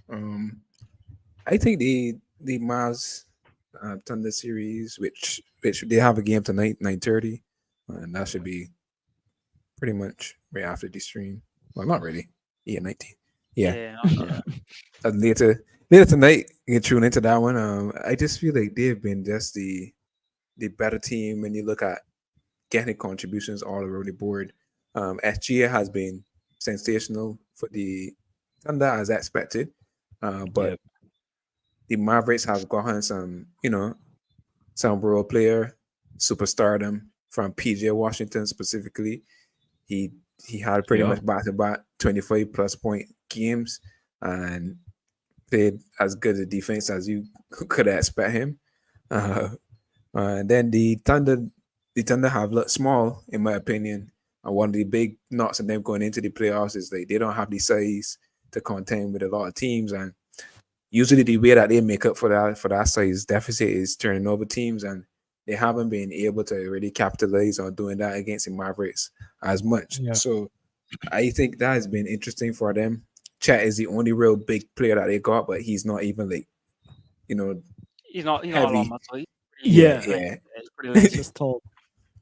um, I think the Mavs Thunder series, which they have a game tonight, 9:30, and that should be pretty much right after the stream. Well, not really. Yeah, 19. Yeah, yeah, uh, later tonight, get tuned into that one. I just feel like they've been just the better team when you look at getting contributions all around the board. SGA has been sensational for the Thunder as expected, but Yep. the Mavericks have gotten some, some role player superstardom from PJ Washington specifically. He he had pretty Yeah. much back to back 25 plus point games and played as good a defense as you could expect him. Uh, and then the Thunder have looked small in my opinion. And one of the big knocks in them going into the playoffs is they don't have the size to contend with a lot of teams. And usually the way that they make up for that size deficit is turning over teams, and they haven't been able to really capitalize on doing that against the Mavericks as much. Yeah. So I think that has been interesting for them. Chet is the only real big player that they got, but he's not even like you know he's not a lot heavy. muscle. He's pretty Yeah, Yeah. lean. yeah. He's pretty lean. Just tall.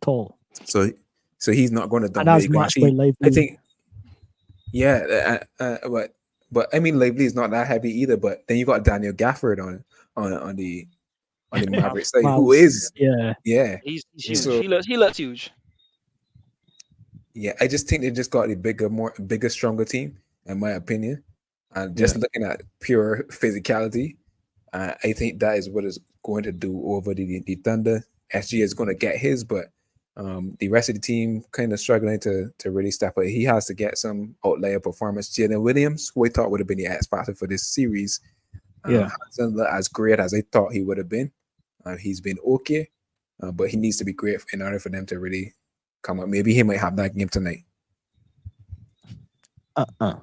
Tall. so so he's not going to And that's dominate matched by Gucci. I Lively. think yeah, but I mean Lively is not that heavy either. But then you got Daniel Gafford on the Maverick Mavs. side, who Mavs. is Yeah. yeah. He's Yeah. huge. So He looks huge. yeah, I just think they just got a bigger, stronger team, in my opinion. And just Yeah. looking at pure physicality, I think that is what is going to do over the Thunder. SG is going to get his, but the rest of the team kind of struggling to really step up. He has to get some outlier performance. Jalen Williams, who I thought would have been the X factor for this series, Yeah. hasn't looked as great as I thought he would have been. He's been okay, but he needs to be great in order for them to really come up. Maybe he might have that game tonight. Uh-uh.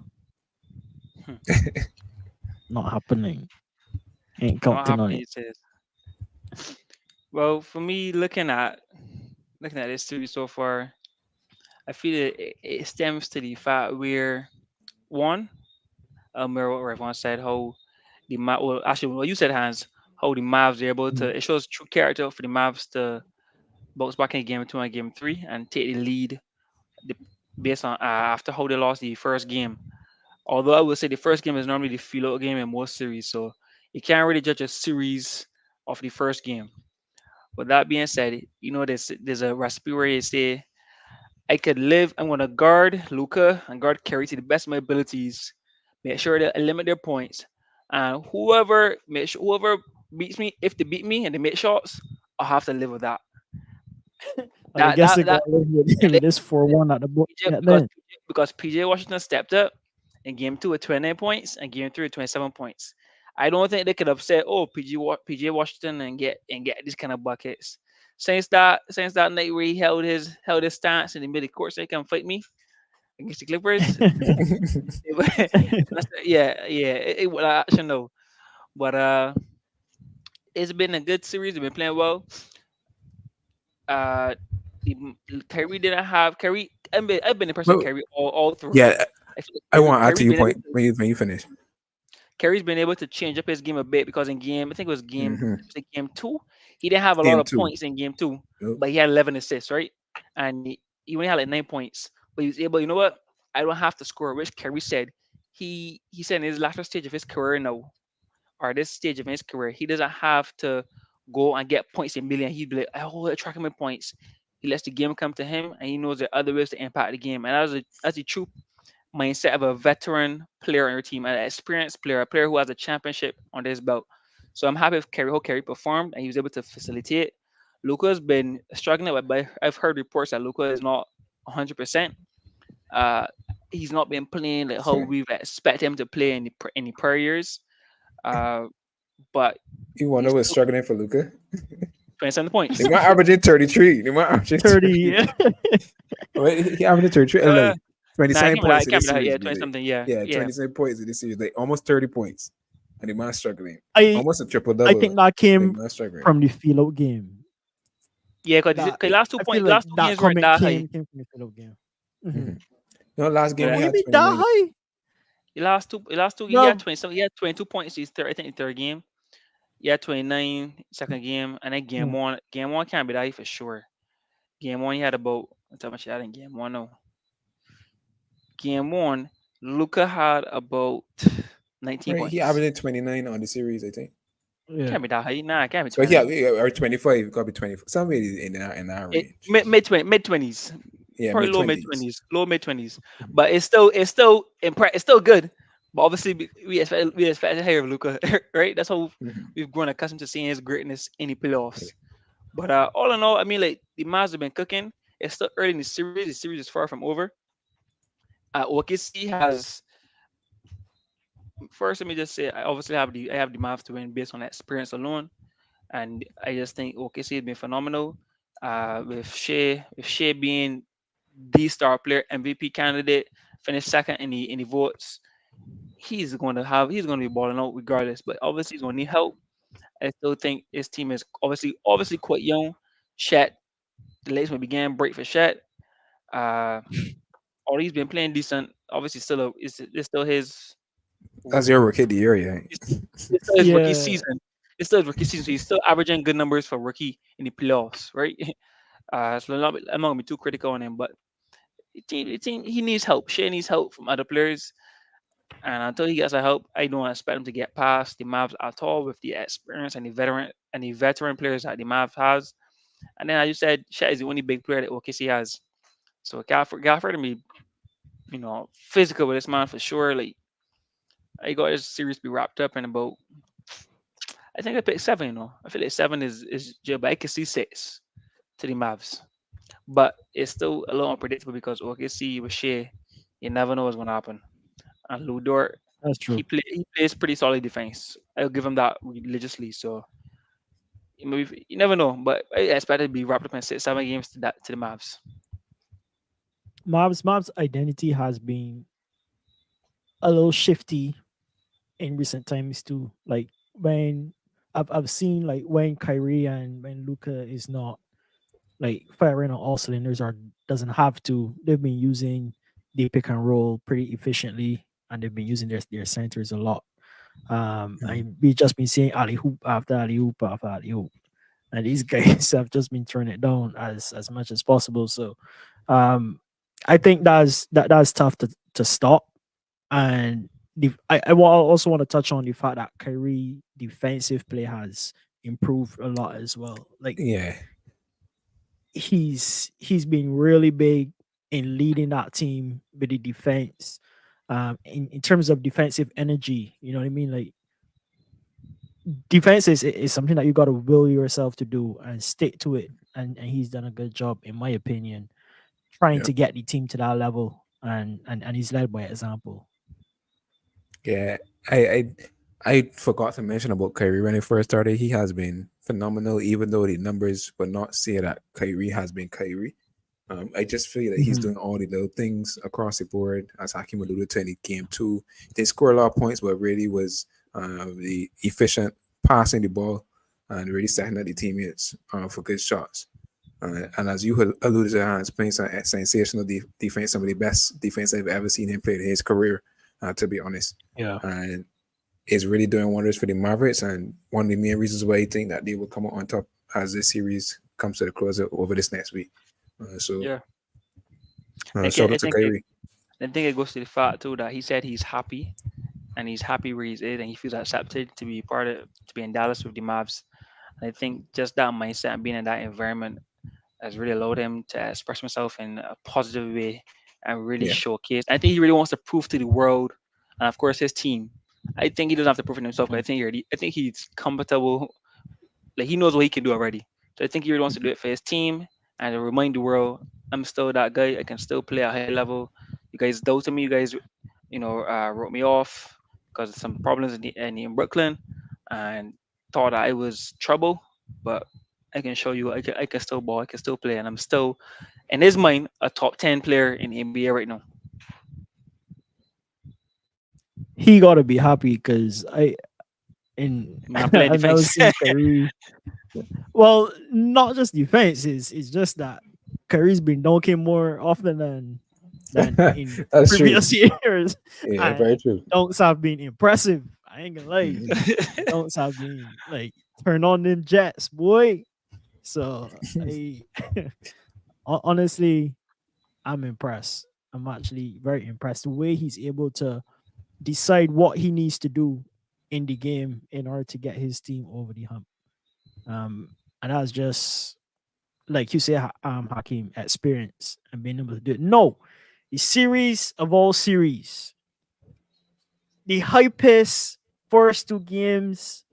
Hmm. Not happening. Ain't Not counting on happening. it. It says. Well, for me, looking at this series so far, I feel it stems to the fact where one, mirror what Revon said, how well, actually, what you said, Hans, how the Mavs are able Mm. to, it shows true character for the Mavs to bounce back in game two and game three and take the lead the, based on after how they lost the first game. Although I would say the first game is normally the feel out game in most series, so you can't really judge a series of the first game. But that being said, there's a recipe where you say I could live. I'm gonna guard Luka and guard Kerry to the best of my abilities. Make sure that I limit their points. And whoever beats me, if they beat me and they make shots, I'll have to live with that. I That guess that they that got away and with this 4-1 at the PJ at then. because PJ Washington stepped up in game two with 29 points and game three with 27 points. I don't think they could upset PJ Washington and get these kind of buckets. Since that night where he held his stance in the middle court so he can fight me against the Clippers. Yeah, it would actually no. But it's been a good series. They've been playing well. Uh, Kyrie didn't have Kyrie. I've been impressed with Well, Kyrie all throughout. yeah, I feel like I want to add to Kyrie your been able point to. when you finish. Curry's been able to change up his game a bit because in game, I think it was Mm-hmm. game two, he didn't have a lot Game of two. points in game two, Nope. but he had 11 assists, right? And he only had like 9 points, but he was able. You know what? I don't have to score. Which Curry said he said in his latter stage of his career now, or this stage of his career, he doesn't have to go and get points in million. He'd be like, oh, attract him with points. He lets the game come to him, and he knows there are other ways to impact the game. And that's a true mindset of a veteran player on your team, an experienced player, a player who has a championship under his belt. So I'm happy with Kerry how Kerry performed and he was able to facilitate. Luka's been struggling, but I've heard reports that Luka is not 100%. Uh, he's not been playing like how we've expected him to play in the prior years. Uh, but You want to he's know what's still struggling for Luca? 27 They points. might averaging 33. They might averaging 30. 30. Wait, he averaging 33. uh, Like nah, it 27 can't be that. points It in can't be this that. series. Yeah, Be 20 like, something. Yeah, yeah, yeah. 27 points in this series. Like almost 30 points. And the man struggling. I Almost a triple I double. think that Like came man struggling. from the feel out game. Yeah, because That last two I feel point, like last two that games weren't comment that high. came from the feel out game. Mm-hmm. Hmm. Last game But he What do you had mean that 29. high? the last two, he had No, 20 something. He had 22 points. He's third. I think the third game. He had 29 second game, and then game no. one. Game one can't be that high for sure. Game one, he had about how much he had in game one. No, game one, Luca had about 19 Right, he points. averaging 29 on the series, I think. Yeah. Can't be that high. Nah, it can't be So yeah, 29. or 25, gotta be 24. Somebody in that It, range. mid 20s, Yeah, probably mid 20s. low mid 20s. But it's still good. But obviously we expect higher of Luca, right? That's how Mm-hmm. we've grown accustomed to seeing his greatness in the Yeah. playoffs. But all in all, I mean, like the Mavs have been cooking. It's still early in the series. The series is far from over. OKC has first. Let me just say, I obviously have the Mavs to win based on experience alone, and I just think OKC has been phenomenal. With Shea being the star player, MVP candidate, finished second in the votes. He's going to be balling out regardless. But obviously, he's going to need help. I still think his team is obviously quite young. Shet, the legs may begin break for Shet. Uh, or he's been playing decent. Obviously, it's still his That's your rookie of the year, yeah. it's, it's still his rookie Yeah. season. It's still his rookie season. So he's still averaging good numbers for rookie in the playoffs, right? So I'm not gonna be too critical on him, but he needs help. Shea needs help from other players, and until he gets the help, I don't expect him to get past the Mavs at all with the experience and the veteran players that the Mavs has. And then, as you said, Shea is the only big player that OKC has. So Gafford to be physical with this man for sure. Like I got this series be wrapped up in about. I think I picked seven. I feel like seven is jail, but I can see six to the Mavs. But it's still a little unpredictable because OKC with Shea, you never know what's gonna happen. And Ludor, That's he true. plays pretty solid defense. I'll give him that religiously. So you never know, but I expect it to be wrapped up in 6, 7 games to the Mavs. Mav's identity has been a little shifty in recent times too. Like when I've seen like when Kyrie and when Luca is not like firing on all cylinders or doesn't have to, they've been using the pick and roll pretty efficiently and they've been using their centers a lot. Mhm. And we just been seeing alley hoop after alley hoop after alley hoop. And these guys have just been turning it down as much as possible. So um I think that's tough to stop. And also want to touch on the fact that Kyrie defensive play has improved a lot as well. Like Yeah. he's been really big in leading that team with the defense. In terms of defensive energy, you know what I mean? Like defense is something that you got to will yourself to do and stick to it. And he's done a good job, in my opinion, trying Yeah. to get the team to that level. And he's led by example. Yeah. I I forgot to mention about Kyrie when he first started. He has been phenomenal, even though the numbers would not say that Kyrie has been Kyrie. I just feel that he's Mhm. doing all the little things across the board, as Hakim alluded to in the game too. They score a lot of points, but really was the efficient passing the ball and really setting up the teammates for good shots. And as you had alluded to, Hans playing some sensational defense, some of the best defense I've ever seen him play in his career, to be honest. Yeah. And is really doing wonders for the Mavericks, and one of the main reasons why I think that they will come out on top as this series comes to the close over this next week. So Yeah, I can, shout out to Kyrie. I think it goes to the fact too that he said he's happy and he's happy where he's in and he feels accepted to be part of to be in Dallas with the Mavs. And I think just that mindset and being in that environment has really allowed him to express himself in a positive way and really Yeah. showcase. I think he really wants to prove to the world and of course his team. I think he doesn't have to prove it himself, but I think he's comfortable. Like he knows what he can do already. So I think he really wants to do it for his team and to remind the world I'm still that guy. I can still play at a high level. You guys doubted me. You guys, wrote me off because of some problems in Brooklyn and thought that I was trouble. But I can show you I can still ball. I can still play, and I'm still, in his mind, a top 10 player in the NBA right now. He gotta be happy because and Man, playing I've never defense. seen Kyrie. Well, not just defense. It's just that Kyrie's been dunking more often than in That's true. previous years, Yeah, and very true. dunks have been impressive. I ain't gonna lie, dunks have been like turn on them jets, boy. So I honestly, I'm impressed. I'm actually very impressed the way he's able to decide what he needs to do in the game in order to get his team over the hump. And that's just like you say, Hakeem, experience and being able to do it. No, the series of all series, the hypest first two games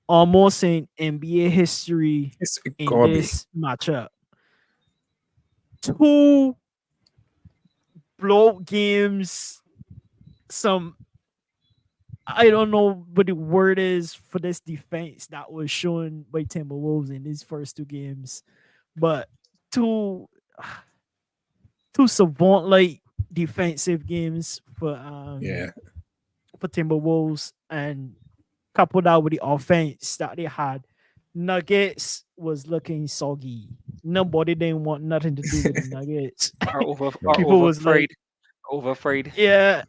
almost in NBA history It's in gotta be. this matchup. Two blowout games, some I don't know what the word is for this defense that was shown by Timberwolves in these first two games, but two two savant like defensive games Yeah. for Timberwolves and coupled that with the offense that they had. Nuggets was looking soggy. Nobody didn't want nothing to do with the Nuggets. Are People over was like, afraid. Over afraid. yeah,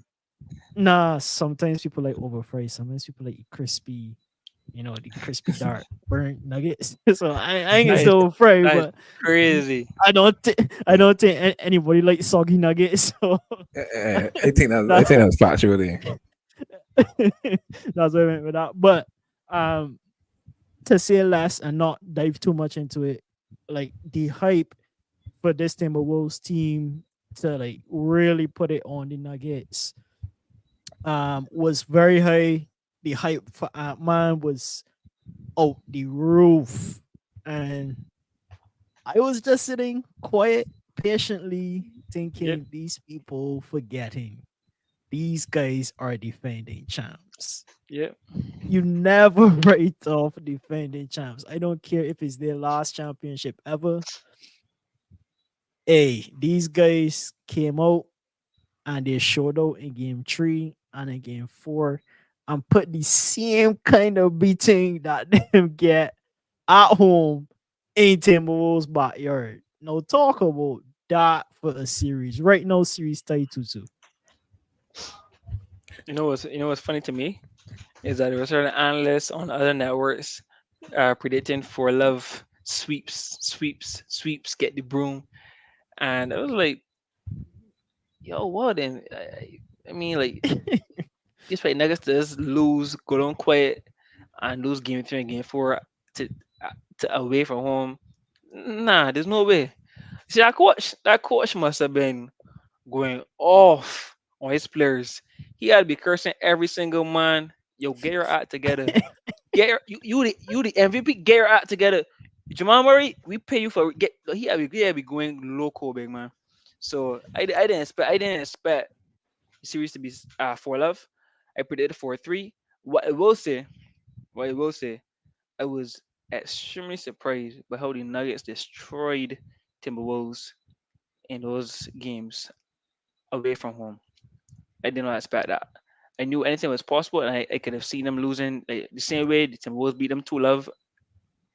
nah. Sometimes people like overfry. Sometimes people like crispy. You know, the crispy dark burnt nuggets. So I ain't gonna That say is overfry, that is but crazy. I don't think anybody like soggy nuggets. So I that's think that's factual there. that's what I meant with that. But um, to say less and not dive too much into it, like the hype for this Timberwolves team to like really put it on the Nuggets was very high. The hype for Ant-Man was out the roof. And I was just sitting quiet, patiently Yep. thinking these people forgetting these guys are defending champs. Yep. You never write off defending champs. I don't care if it's their last championship ever. Hey, these guys came out and they showed out in game three and in game four and put the same kind of beating that them get at home in Timberwolves backyard. No talk about that for a series. Right now, series tied 2-2. What's funny to me is that there were certain analysts on other networks predicting for love sweeps, get the broom, and I was like, yo, what? Then I mean, like, this right Nuggets just lose, go down quiet, and lose game three and game four to to away from home. Nah, there's no way. See, that coach must have been going off on his players. He had to be cursing every single man. Yo, get your act together. You the MVP. Get your act together. Jamal Murray, we pay you for get. He had to be going local, big man. So I didn't expect the series to be 4-love. I predicted 4-3. What I will say, I was extremely surprised by how the Nuggets destroyed Timberwolves in those games away from home. I did not expect that. I knew anything was possible, and I could have seen them losing like, the same way the Timberwolves beat them 2-love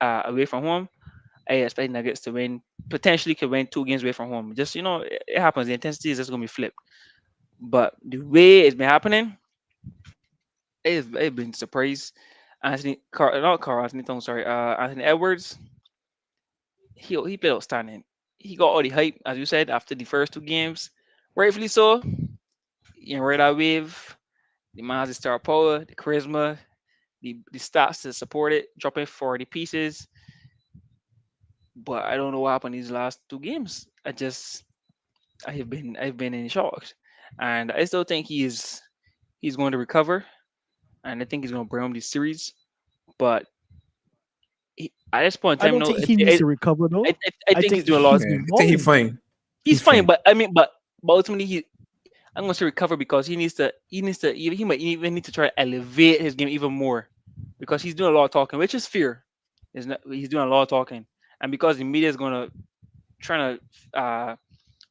away from home. I expect Nuggets to win, potentially could win 2 games away from home. Just it happens. The intensity is just gonna be flipped. But the way it's been happening, I've been surprised. Not Carl Anthony Towns, sorry, Anthony Edwards. He played outstanding. He got all the hype, as you said, after the first two games. Rightfully so. You know, right that wave. The man has the star power, the charisma, the stats to support it, dropping 40 pieces. But I don't know what happened these last two games. I've been in shock. And I still think he's going to recover, and I think he's going to bring home this series. But at this point in I time, don't no, think he needs to recover I, though. I I think he's think doing a lot. he's Yeah, been I think he's balling. fine. He's He's fine, fine. but I mean, but ultimately I'm going to say recover because he might even need to try to elevate his game even more because he's doing a lot of talking, which is fear. He's doing a lot of talking, and because the media is going to trying to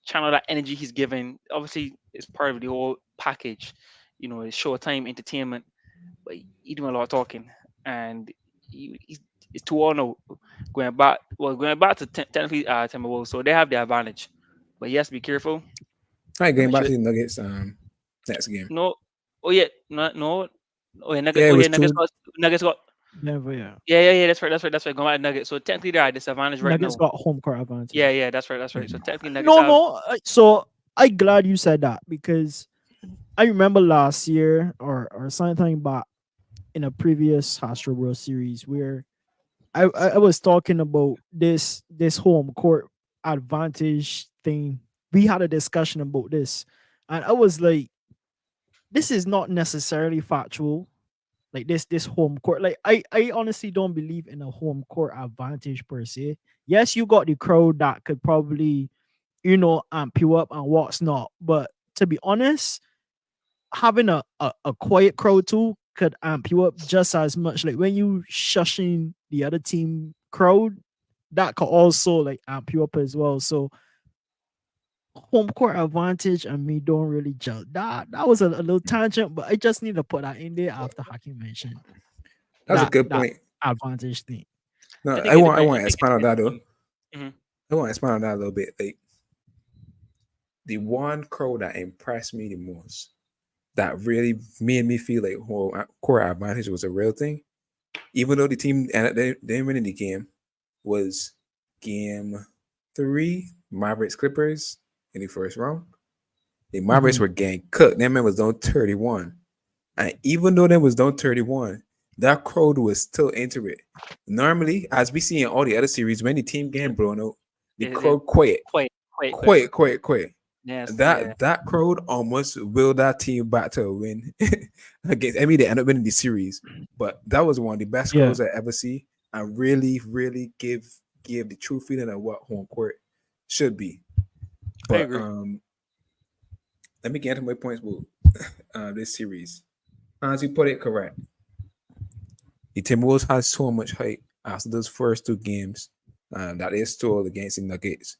channel that energy he's giving. Obviously, it's part of the whole package. You know, it's showtime entertainment, but he doing a lot of talking, and he's it's 2-0 now. Going back to technically Timberwolves, so they have the advantage. But yes, be careful. All right, I'm going not back sure. to the Nuggets next game. No, oh yeah, no. Oh yeah, Yeah, it was Nuggets two. got Nuggets got. Never, yeah. Yeah. That's right. Going back to Nuggets. So technically, they're at disadvantage right Nuggets now. got home court Yeah, advantage. yeah, that's right. So Mhm. technically, Nuggets No, have. no. So I glad you said that because I remember last year or sometime back in a previous Astro Bros series where I was talking about this home court advantage thing. We had a discussion about this, and I was like, this is not necessarily factual. Like this home court. Like I honestly don't believe in a home court advantage per se. Yes, you got the crowd that could probably, amp you up and what's not. But to be honest, having a quiet crowd too could amp you up just as much. Like when you shushing the other team crowd, that could also like amp you up as well. So home court advantage and me don't really gel. That was a little tangent, but I just need to put that in there after Hakim mentioned That's a that good that point. advantage thing. No, I think it I depends. want I to think it expand on depends that though. on. Mhm. I want to expand on that a little bit. Like the one crowd that impressed me the most, that really made me feel like whole core advantage was a real thing. Even though the team and they didn't win the game, was game 3 Mavericks Clippers in the first round. The Mavericks Mhm. were getting cooked. That man was down 31. And even though they was down 31, that crowd was still into it. Normally, as we see in all the other series, when the team getting blown out, the They're crowd quiet, quiet. quiet. Yes, yeah. That crowd almost willed that team back to a win against. I mean, they end up winning the series, but that was one of the best Yeah, crowds I ever see, and really give the true feeling of what home court should be. I But agree. let me get into my points with this series. As you put it correct, the Timberwolves had so much hype after those first two games that they stole against the Nuggets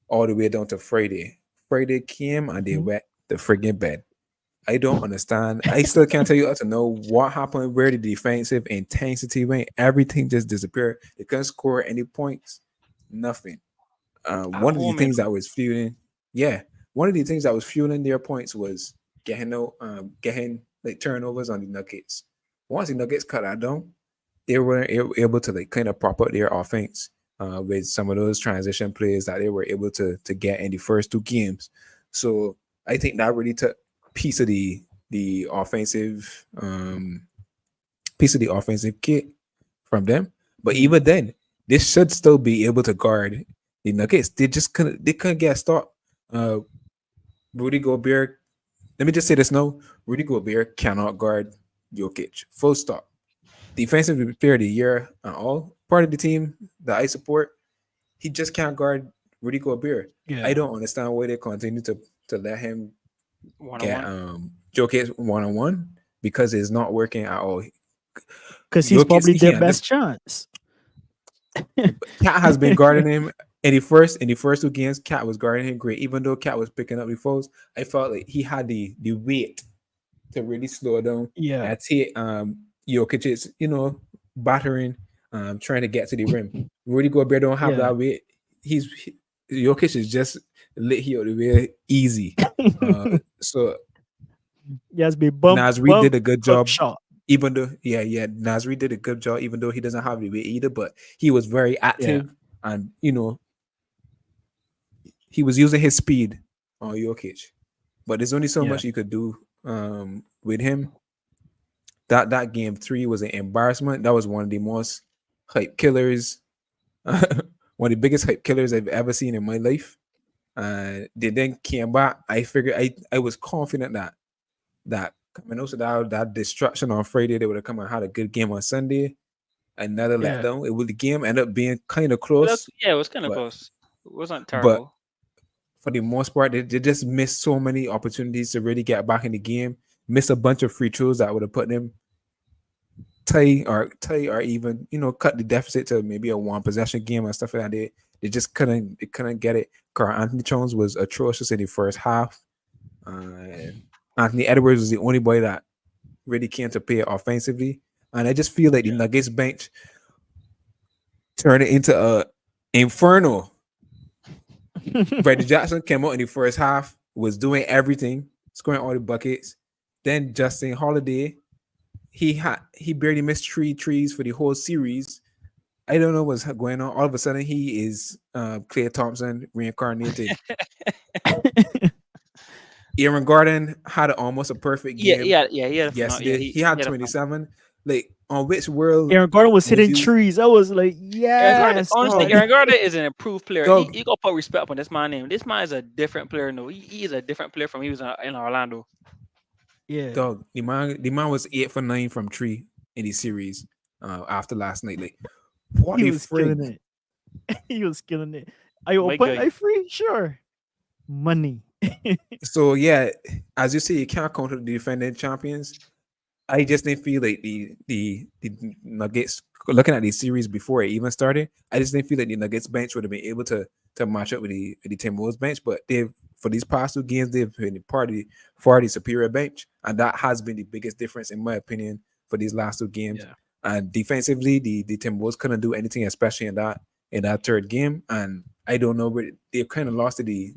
all the way down to Friday. Friday came and they mhm. wet the friggin' bed. I don't understand. I still can't tell you how to know what happened, where the defensive intensity went. Everything just disappeared. They couldn't score any points. Nothing. At One of the home, you things know. that was fueling, yeah, one of the things that was fueling their points was getting like turnovers on the Nuggets. Once the Nuggets cut that down, they were able to like kind of prop up their offense with some of those transition plays that they were able to get in the first two games. So I think that really took piece of the offensive piece of the offensive kit from them. But Yeah. even then, they should still be able to guard the Nuggets. They couldn't get stopped. Uh, Rudy Gobert. Let me just say this now: Rudy Gobert cannot guard Jokic. Full stop. Defensive player of the year and all part of the team that I support. He just can't guard Rudy Gobert. I Yeah. don't understand why they continue to let him One on get one. Jokic 1-on-1 because it's not working at all. Because he's Jokic, probably he their this best chance. Cat has been guarding him in the first two games. Cat was guarding him great, even though Cat was picking up the foes. I felt like he had the weight to really slow down Yeah. and take Jokic is battering, trying to get to the rim. Rudy Gobert don't have Yeah. that weight. Jokic is just lit here the way easy. So Yes, be Nasri bump, did a good hook job, shot. even though Nasri did a good job, even though he doesn't have the weight either, but he was very Yeah, active and he was using his speed on Jokic. But there's only so yeah, much you could do with him. That game three was an embarrassment. That was one of the most hype killers, one of the biggest hype killers I've ever seen in my life. They then came back. I figured I was confident that coming out of that destruction on Friday, they would have come and had a good game on Sunday. Another yeah. letdown. It was the game ended up being kind of Well, close, yeah, it was kind of but close. It wasn't but terrible. for the most part, they just missed so many opportunities to really get back in the game. Missed a bunch of free throws that would have put them tie or even cut the deficit to maybe a one possession game and stuff like that. They just couldn't get it. Carl Anthony Jones was atrocious in the first half. And Anthony Edwards was the only boy that really came to play offensively. And I just feel like the Nuggets bench turned it into a inferno. Brady Jackson came out in the first half, was doing everything, scoring all the buckets. Then Justin Holiday, he barely missed 3 trees for the whole series. I don't know what's going on. All of a sudden, he is Klay Thompson reincarnated. Aaron Gordon had almost a perfect Yeah, game yeah, yeah. He had a phenomenal. Yeah, yesterday. He had he had a phenomenal. 27. Like, on which world Aaron Gordon was would hitting you, trees. I was like, Aaron Gordon, yes, honestly, dog. dog, Aaron Gordon is an improved player. dog, He got put respect on this man name. This man is a different player. No, he is a different player from he was in Orlando. Yeah, dog? The man was 8 for 9 from three in the series after last night. Like, what he the was killing frig? it. He was killing it. Are you My open? guy. I free? Sure. Money. So yeah, as you say, you can't counter the defending champions. I just didn't feel like the Nuggets looking at the series before it even started. I just didn't feel like the Nuggets bench would have been able to match up with the Timberwolves bench. But they've for these past 2 games they've been far the superior bench, and that has been the biggest difference in my opinion for these last 2 games. Yeah. And defensively, the Timberwolves couldn't do anything, especially in that third game. And I don't know, but they've kind of lost the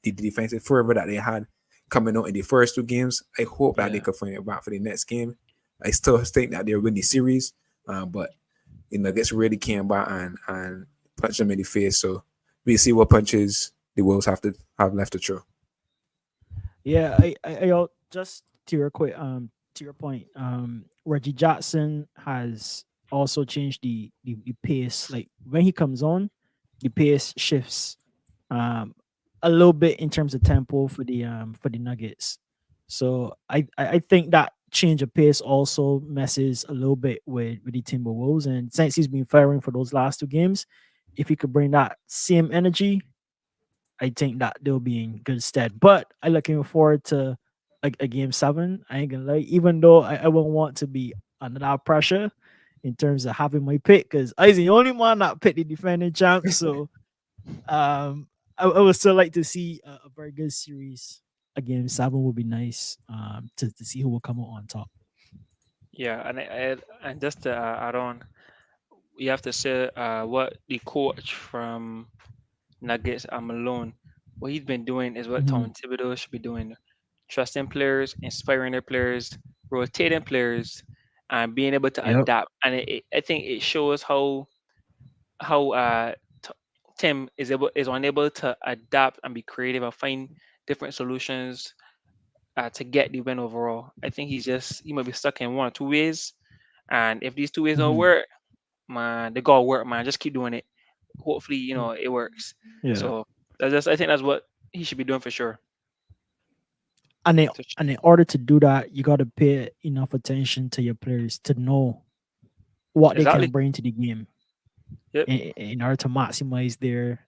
defensive fervor that they had coming out in the first 2 games. I hope that they Yeah. could find it back for the next game. I still think that they'll win the series, but the Nuggets really came back and punched them in the face. So we see what punches the Wolves have left to throw. Yeah, just to your point, Reggie Jackson has also changed the pace. Like when he comes on, the pace shifts a little bit in terms of tempo for the Nuggets. So I think that change of pace also messes a little bit with the Timberwolves. And since he's been firing for those last 2 games, if he could bring that same energy, I think that they'll be in good stead. But I'm looking forward to a game 7. I ain't gonna lie, even though I won't want to be under that pressure in terms of having my pick, because I was the only one that picked the defending champ. So I would still like to see a very good series. A game 7 would be nice to see who will come out on top. Yeah, and just to add on, you have to say what the coach from Nuggets, Malone, what he's been doing is what Mhm. Tom Thibodeau should be doing: trusting players, inspiring their players, rotating players, and being able to Yep. adapt. And I think it shows how Tim is unable to adapt and be creative and find different solutions to get the win overall. I think he might be stuck in 1 or 2 ways, and if these 2 ways don't Mhm. work, man, they gotta work, man. Just keep doing it. Hopefully, it works. Yeah. So I think that's what he should be doing for sure. And in, So, sh- and in order to do that, you got to pay enough attention to your players to know what they can exactly. bring to the game Yep. in order to maximize their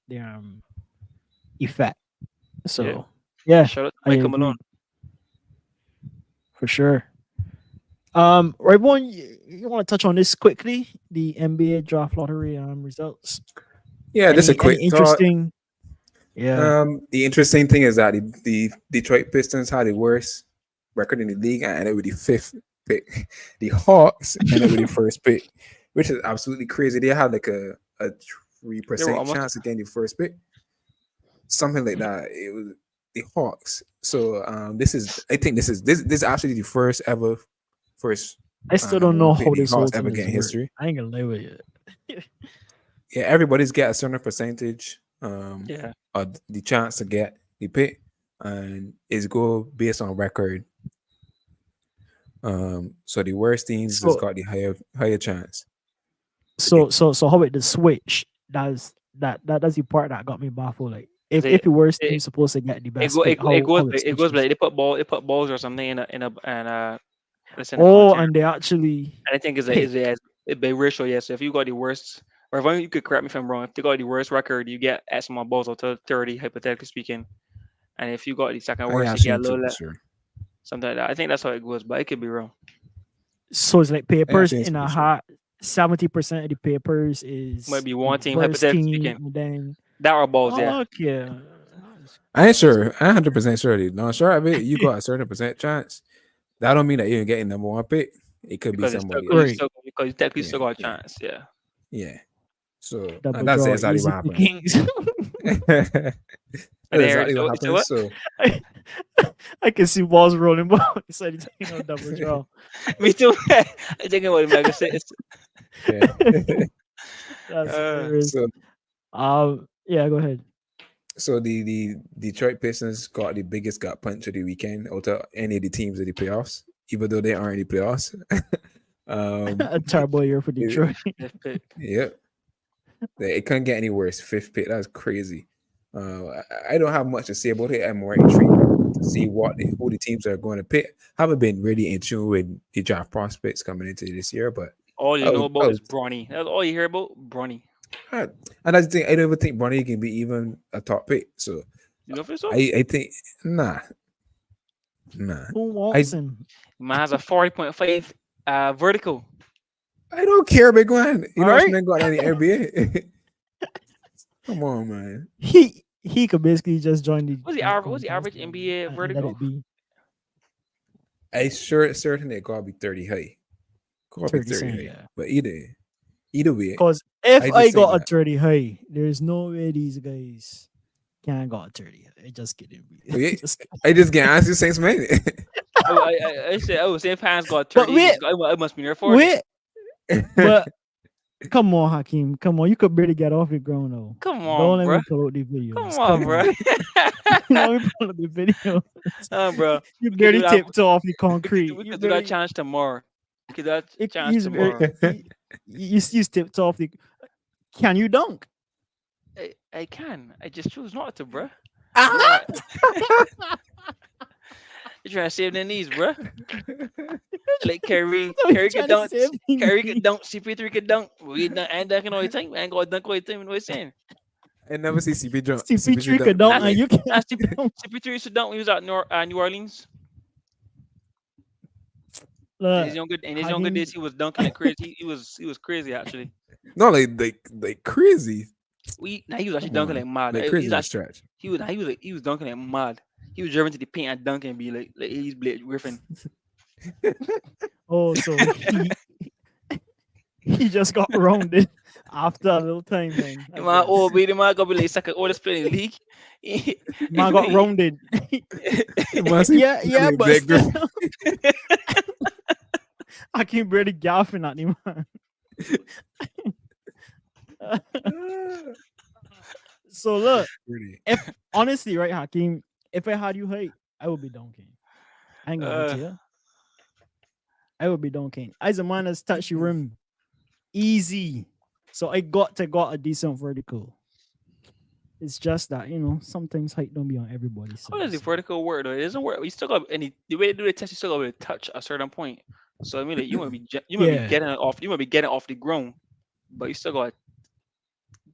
effect. Yep. So yeah, Shout out to I Michael Malone. agree for sure. Right, one, you want to touch on this quickly? The NBA draft lottery results. Yeah, just a Any quick thought. interesting? Yeah. The interesting thing is that the Detroit Pistons had the worst record in the league and ended with the fifth pick. The Hawks ended with the first pick, which is absolutely crazy. They had like a They were 3% almost chance of getting the first pick, something like that. It was the Hawks. So I think this is actually the first I still don't know pick how the this whole Hawks thing ever get is in work. history. I ain't gonna lie with you. Yeah, everybody's got a certain percentage Yeah. of the chance to get the pick, and it's go based on record. So the worst teams just So got the higher chance. so how about the switch? That's the part that got me baffled. Like if They, the worst it, team's supposed to get the it, best go, pick, it, go- it goes how it it goes switches? like they put balls or something in a let's say in a Oh, container. and they actually And I think pick. it by ratio, yes. So if you got the worst, or if you could correct me if I'm wrong, if they got the worst record, you get X amount of balls out of 30, hypothetically speaking. And if you got the second I worst, you get actually a ain't little too less, sure. something like that. I think that's how it goes, but I could be wrong. So it's like I papers actually ain't in a too sure. hat. 70% of the papers Might is be the one team, worst hypothetically team, speaking. and then That are balls, yeah. okay. I ain't sure. I ain't 100% sure. No, sure of it. You got a certain percent chance. That don't mean that you're getting number one pick. It could be Because it's still, somebody because you else. Right, still, because you technically Yeah, still got a yeah, chance, yeah. yeah. So double that's draw, exactly easy what happens. pickings. That's And then Eric, exactly what so happens. what? So I, I can see balls rolling, but he said he's double draw. Me too. I'm thinking what Mega says. yeah. That's Uh, hilarious. so Yeah, go ahead. the Detroit Pistons got the biggest gut punch of the weekend out of any of the teams of the playoffs, even though they aren't in the playoffs. um, A terrible year for it, Detroit. fifth pick. yeah, it couldn't get any worse. Fifth pick, that's crazy. I don't have much to say about it. I'm more intrigued to see who the teams are going to pick. Haven't been really in tune with the draft prospects coming into this year, but All you I know was, about is Bronny. That's all you hear about, Bronny. I, and that's the thing. I don't even think Bronny can be even a top pick. So You know for so? I think nah. Who I wants him? Man has a 40.5 vertical. I don't care, big one. You All know what's right, man got any NBA? Come on, man. he could basically just join that What's the contest average NBA and let vertical? it be I sure certain it gotta be 30 high. Gotta be 30 30 cent. high. Yeah, But either way, because if I I just think got a that 30 high, there's no way these guys can got a 30. I just kidding. oh, yeah, Just kidding. I just get asked you Saints man. Oh, I said, oh, St. Pan's got But 30. wait, I must be near 40. wait, but come on, Hakeem. Come on. You could barely get off your ground though. Come Don't on, let bro. me pull out the Come videos. on, Come bro. on. Let me pull out the video. Bro. You We could do barely that. tipped off the concrete. We You could do that barely challenge tomorrow. We could do that challenge he's very tomorrow. you tipped off the can you dunk? I can. I just choose not to, bro. Ah! You're trying to save their knees, bro. Like Kyrie, So you Kyrie could trying to dunk. save Kyrie me. could dunk. CP3 could dunk. We done, ain't dunking all the time. I ain't gonna dunk all the time. You know what I'm saying? I never see CP3 CP3 could dunk dunk before. and you Nah, can't dunk. CP3 used to dunk when he was at New Orleans. Look, In his younger Hakeem, days, he was dunking like crazy. He was crazy actually. No, like crazy. He was actually Come dunking on. like mad. Like He's crazy is a actually stretch. he was dunking like mad. He was driving to the paint and dunking and be like he's Blake Griffin. oh, so he just got rounded after a little time then. I My old guess. baby, man, gonna be like second oldest player in the league. Man got rounded. Man, see, yeah, like but Blake still, Griffin. I can't barely gaffing at him, man. So look, Really. if honestly, right, Hakeem, if I had you height, I would be dunking. I ain't gonna lie to uh, you. I would be dunking. As a man that's touched the rim easy. So I got a decent vertical. It's just that, sometimes height don't be on everybody's how does side. the So. vertical work though? It doesn't work. You still got any the way they do the test. You still got to touch a certain point. So I mean, like, you might be Yeah. getting it off. You might be getting off the ground, but you still got to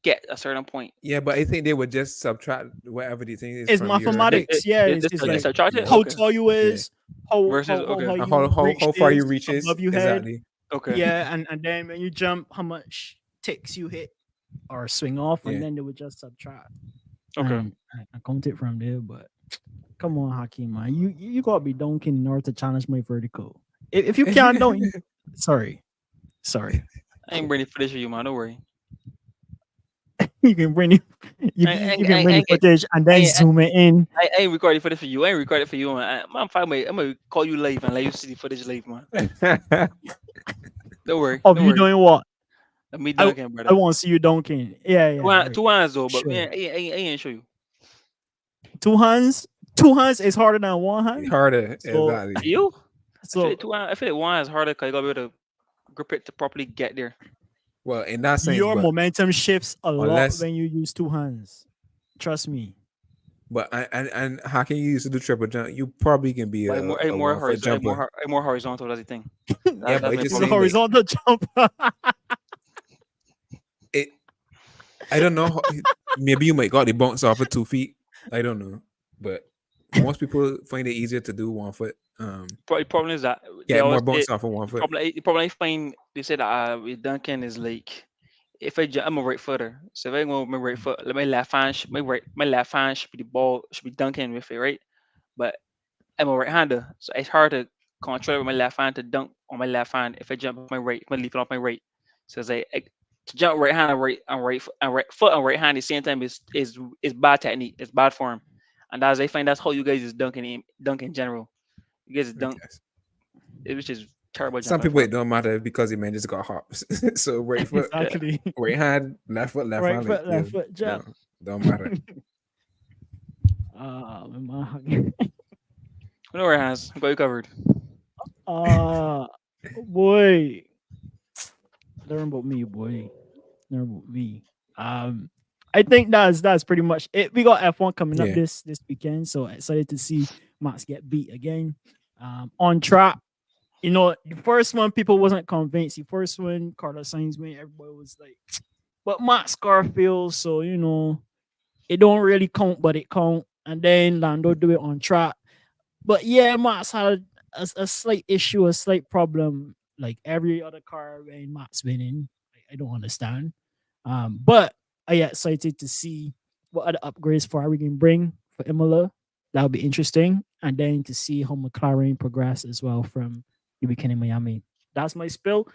get a certain point. Yeah, but I think they would just subtract whatever the thing is It's from mathematics. Yeah, it's This like subtract it. yeah, how Okay. tall you yeah. is, how Versus how, how, okay. how And you reach how far you is reach is above your head. exactly. Okay. Yeah, and then when you jump, how much ticks you hit or swing off, and Yeah. then they would just subtract. Okay. And I count it from there, but come on, Hakeem, man. You gotta be dunking in order to challenge my vertical. If you can't dunk, sorry. I ain't ready for this for you, man. Don't worry. You can bring it. You can bring the footage and then I, zoom it in. I ain't recording for this for you. I ain't recording for you, man. I'm fine, mate. I'm gonna call you live and let you see the footage live, man. Don't worry, Of don't you worry. doing what? Let me I dunking, I brother. want to see you dunking. Yeah, yeah, right. Two hands though, but Sure. man, I ain't show you. Two hands. Two hands is harder than one hand. Harder, So exactly. You? I feel so like I feel like one is harder because you gotta be able to grip it to properly get there. Well, in that sense, your momentum shifts a lot unless, when you use two hands. Trust me. and how can you use to do triple jump? You probably can be But a 1 foot jumper. I'm more horizontal. That's the thing. Yeah, but That's it my just It's a problem. saying like horizontal jump. it. I don't know. Maybe you might got the bounce off of 2 feet. I don't know, but most people find it easier to do 1 foot. Probably problem is that they Get more always bounce off of 1 foot. the problem I find they say that with dunking is like if I'm a right footer, so if I go with my right foot, let my left hand my left hand should be the ball should be dunking with it, right? But I'm a right hander, so it's hard to control with my left hand to dunk on my left hand if I jump off my right, if I leap it off my right. So it's like to jump right hand and right foot and right hand at the same time is bad technique. It's bad form, and that's I find that's how you guys is dunk in general. You guys I dunk, guess. which is terrible Some jumping people form. it don't matter because the man just got hops. So right foot, Yeah. exactly. right hand, left Right hand, like foot, yeah, left foot jump. don't matter. Man. No right hands, got you covered. uh boy. Learn about me, boy. Learn about me. Um I think that's pretty much it. We got F1 coming up Yeah. this weekend, so excited to see Max get beat again. On track. You know, the first one people wasn't convinced. The first one, Carter Sainz win, everybody was like, but Max Garfield, so you know, it don't really count, but it count. And then Lando do it on track. But yeah, Max had a slight issue, a slight problem, like every other car when Max winning. I don't understand. But I excited to see what other upgrades Ferrari can bring for Imola. That'll be interesting. And then to see how McLaren progress as well from the weekend in Miami. That's my spill.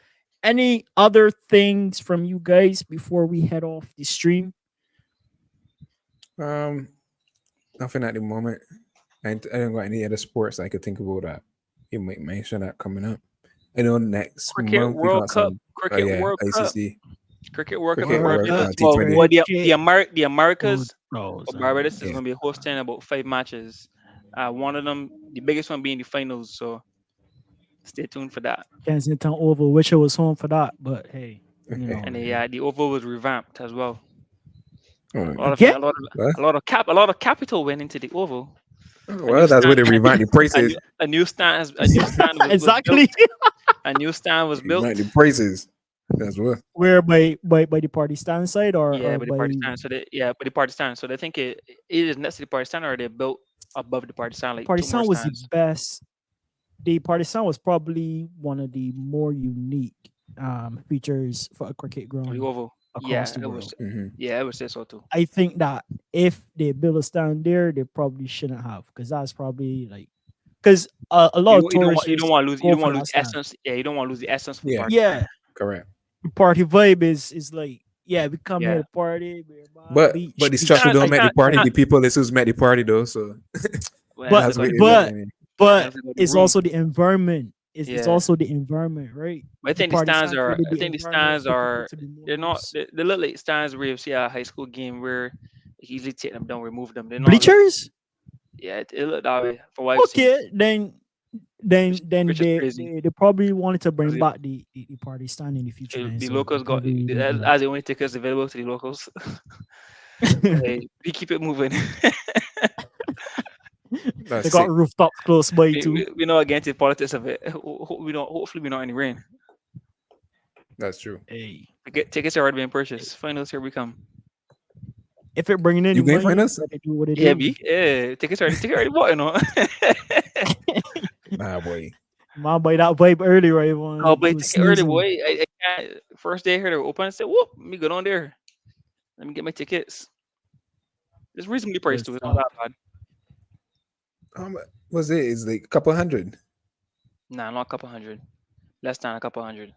Any other things from you guys before we head off the stream? Um, Nothing at the moment. I don't got any other sports I could think about that you might mention that coming up. I know next Cricket month we World got Cup, some. Oh Cricket yeah, World Cup, ICC Cricket World Cup in Cricket World World Barbados. Cup, Cup Well, T20. cricket, The good Americas bros, of Barbados is Yeah. going to be hosting about 5 matches. One of them, the biggest one being the finals. So stay tuned for that. Kensington Oval. Wish I was home for that, but hey, you know, And the Oval was revamped as well. Oh, again, well, A lot of capital went into the Oval. A new well, that's where stand, they revamp the prices. a new stand was built. exactly. A new stand was built. Revamp the prices. That's what. Where by the party stand side Yeah, or by the by party stand. By the party stand. So they think it is next to the party stand, or they built above the party stand, like party two more stand was the stands. best. The party stand was probably one of the more unique features for a cricket On the ground Oval. across the world. Mm-hmm. Yeah, I would say so too. I think that if they build a stand there, they probably shouldn't have because that's probably like because a lot of tourists You don't just want to lose go for that the stand. essence. Yeah, you don't want to lose the essence of the Yeah, party. Yeah, correct. the party vibe is like yeah, we come here Yeah. to party, we're by But beach, the You beach, structure can't don't you make the can't beach you party. vibe. can't The people is who's met the party though. So well, But that's what because it is. but Opinion. but the it's room. also the environment. It's Yeah. also the environment, right? But The party stand created the environment for people to be more they're not loose. they look like stands where you see a high school game where you easily take them down, remove them. They're not like Bleachers? yeah, it look that way for what I've seen. Okay, then Which is crazy. they probably wanted to bring Because back the party stand in the future then, the so they locals got probably redo that. as the only tickets available to the locals. Hey, we keep it moving. They That's got sick. rooftops close by too. We know against the politics of it. We don't. Hopefully, we're not in the rain. That's true. Hey, Tickets are already being purchased. Finals here we come. if it bringing any You going money, finance? let it do what it Yeah, do. B. Yeah, tickets already bought. You know. Nah, boy. Man, by that vibe earlier, I'll everyone buy he was ticket early, sneezing. boy. I can't. First day here, they were open. I said, "Whoop, let me go down there. Let me get my tickets." It's reasonably Good priced too. It's not stuff. that bad. How much was it? It's like a couple hundred. Nah, not a couple hundred. Less than a couple hundred.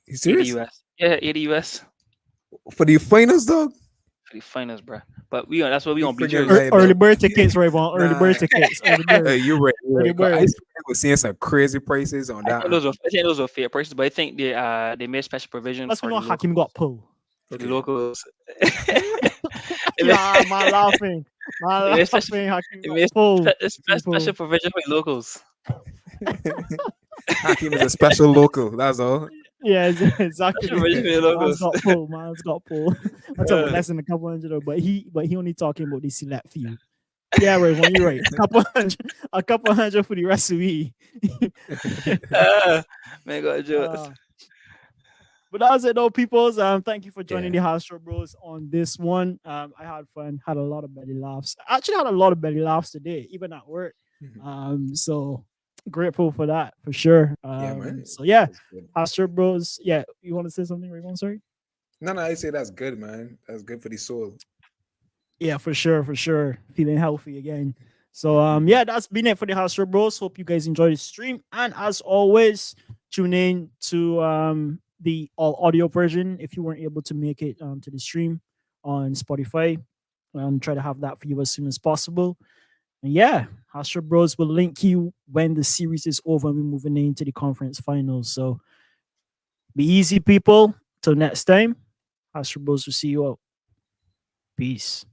You 80 serious? US. Yeah, 80 US. For the finals, dog. for the finals, bro. But that's what we You on freaking bleachers. right, Early dog. bird tickets, right? Early Nah, bird tickets. Early bird. you're right. You're Early right. 'Cause bird. was seeing some crazy prices on I that. think those were fair prices, but I think they made special provision Plus, we for know the Hakim locals. got pulled. For the Okay. locals. They made, Yeah, man, laughing. they Man, made special, laughing. Hakim they got made pulled. special People. provision for the locals. Hakeem is a special local. That's all. Yeah, Special exactly. provision for the Man's locals. got pulled. Man's got pulled. I'm talking about Uh, less than a couple hundred, though, but he only talking about the select few. Yeah, right. When you're right, a couple hundred for the rest of me. uh, man, got jokes. uh, but that was it, though, peoples. Thank you for joining Yeah. the House Show Bros on this one. I had fun, had a lot of belly laughs. I actually had a lot of belly laughs today, even at work. Mhm. So grateful for that for sure. Yeah, man. So yeah, That's good. House Show Bros. Yeah, you want to say something, Raymond? Sorry. No, I say that's good, man. That's good for the soul. Yeah, for sure, for sure. Feeling healthy again. So Mhm. yeah, that's been it for the House Show Bros. Hope you guys enjoyed the stream. And as always, tune in to the all audio version if you weren't able to make it to the stream on Spotify. Try to have that for you as soon as possible. And yeah, House Show Bros will link you when the series is over and we're moving into the conference finals. So be easy, people. Till next time, House Show Bros will see you out. Peace.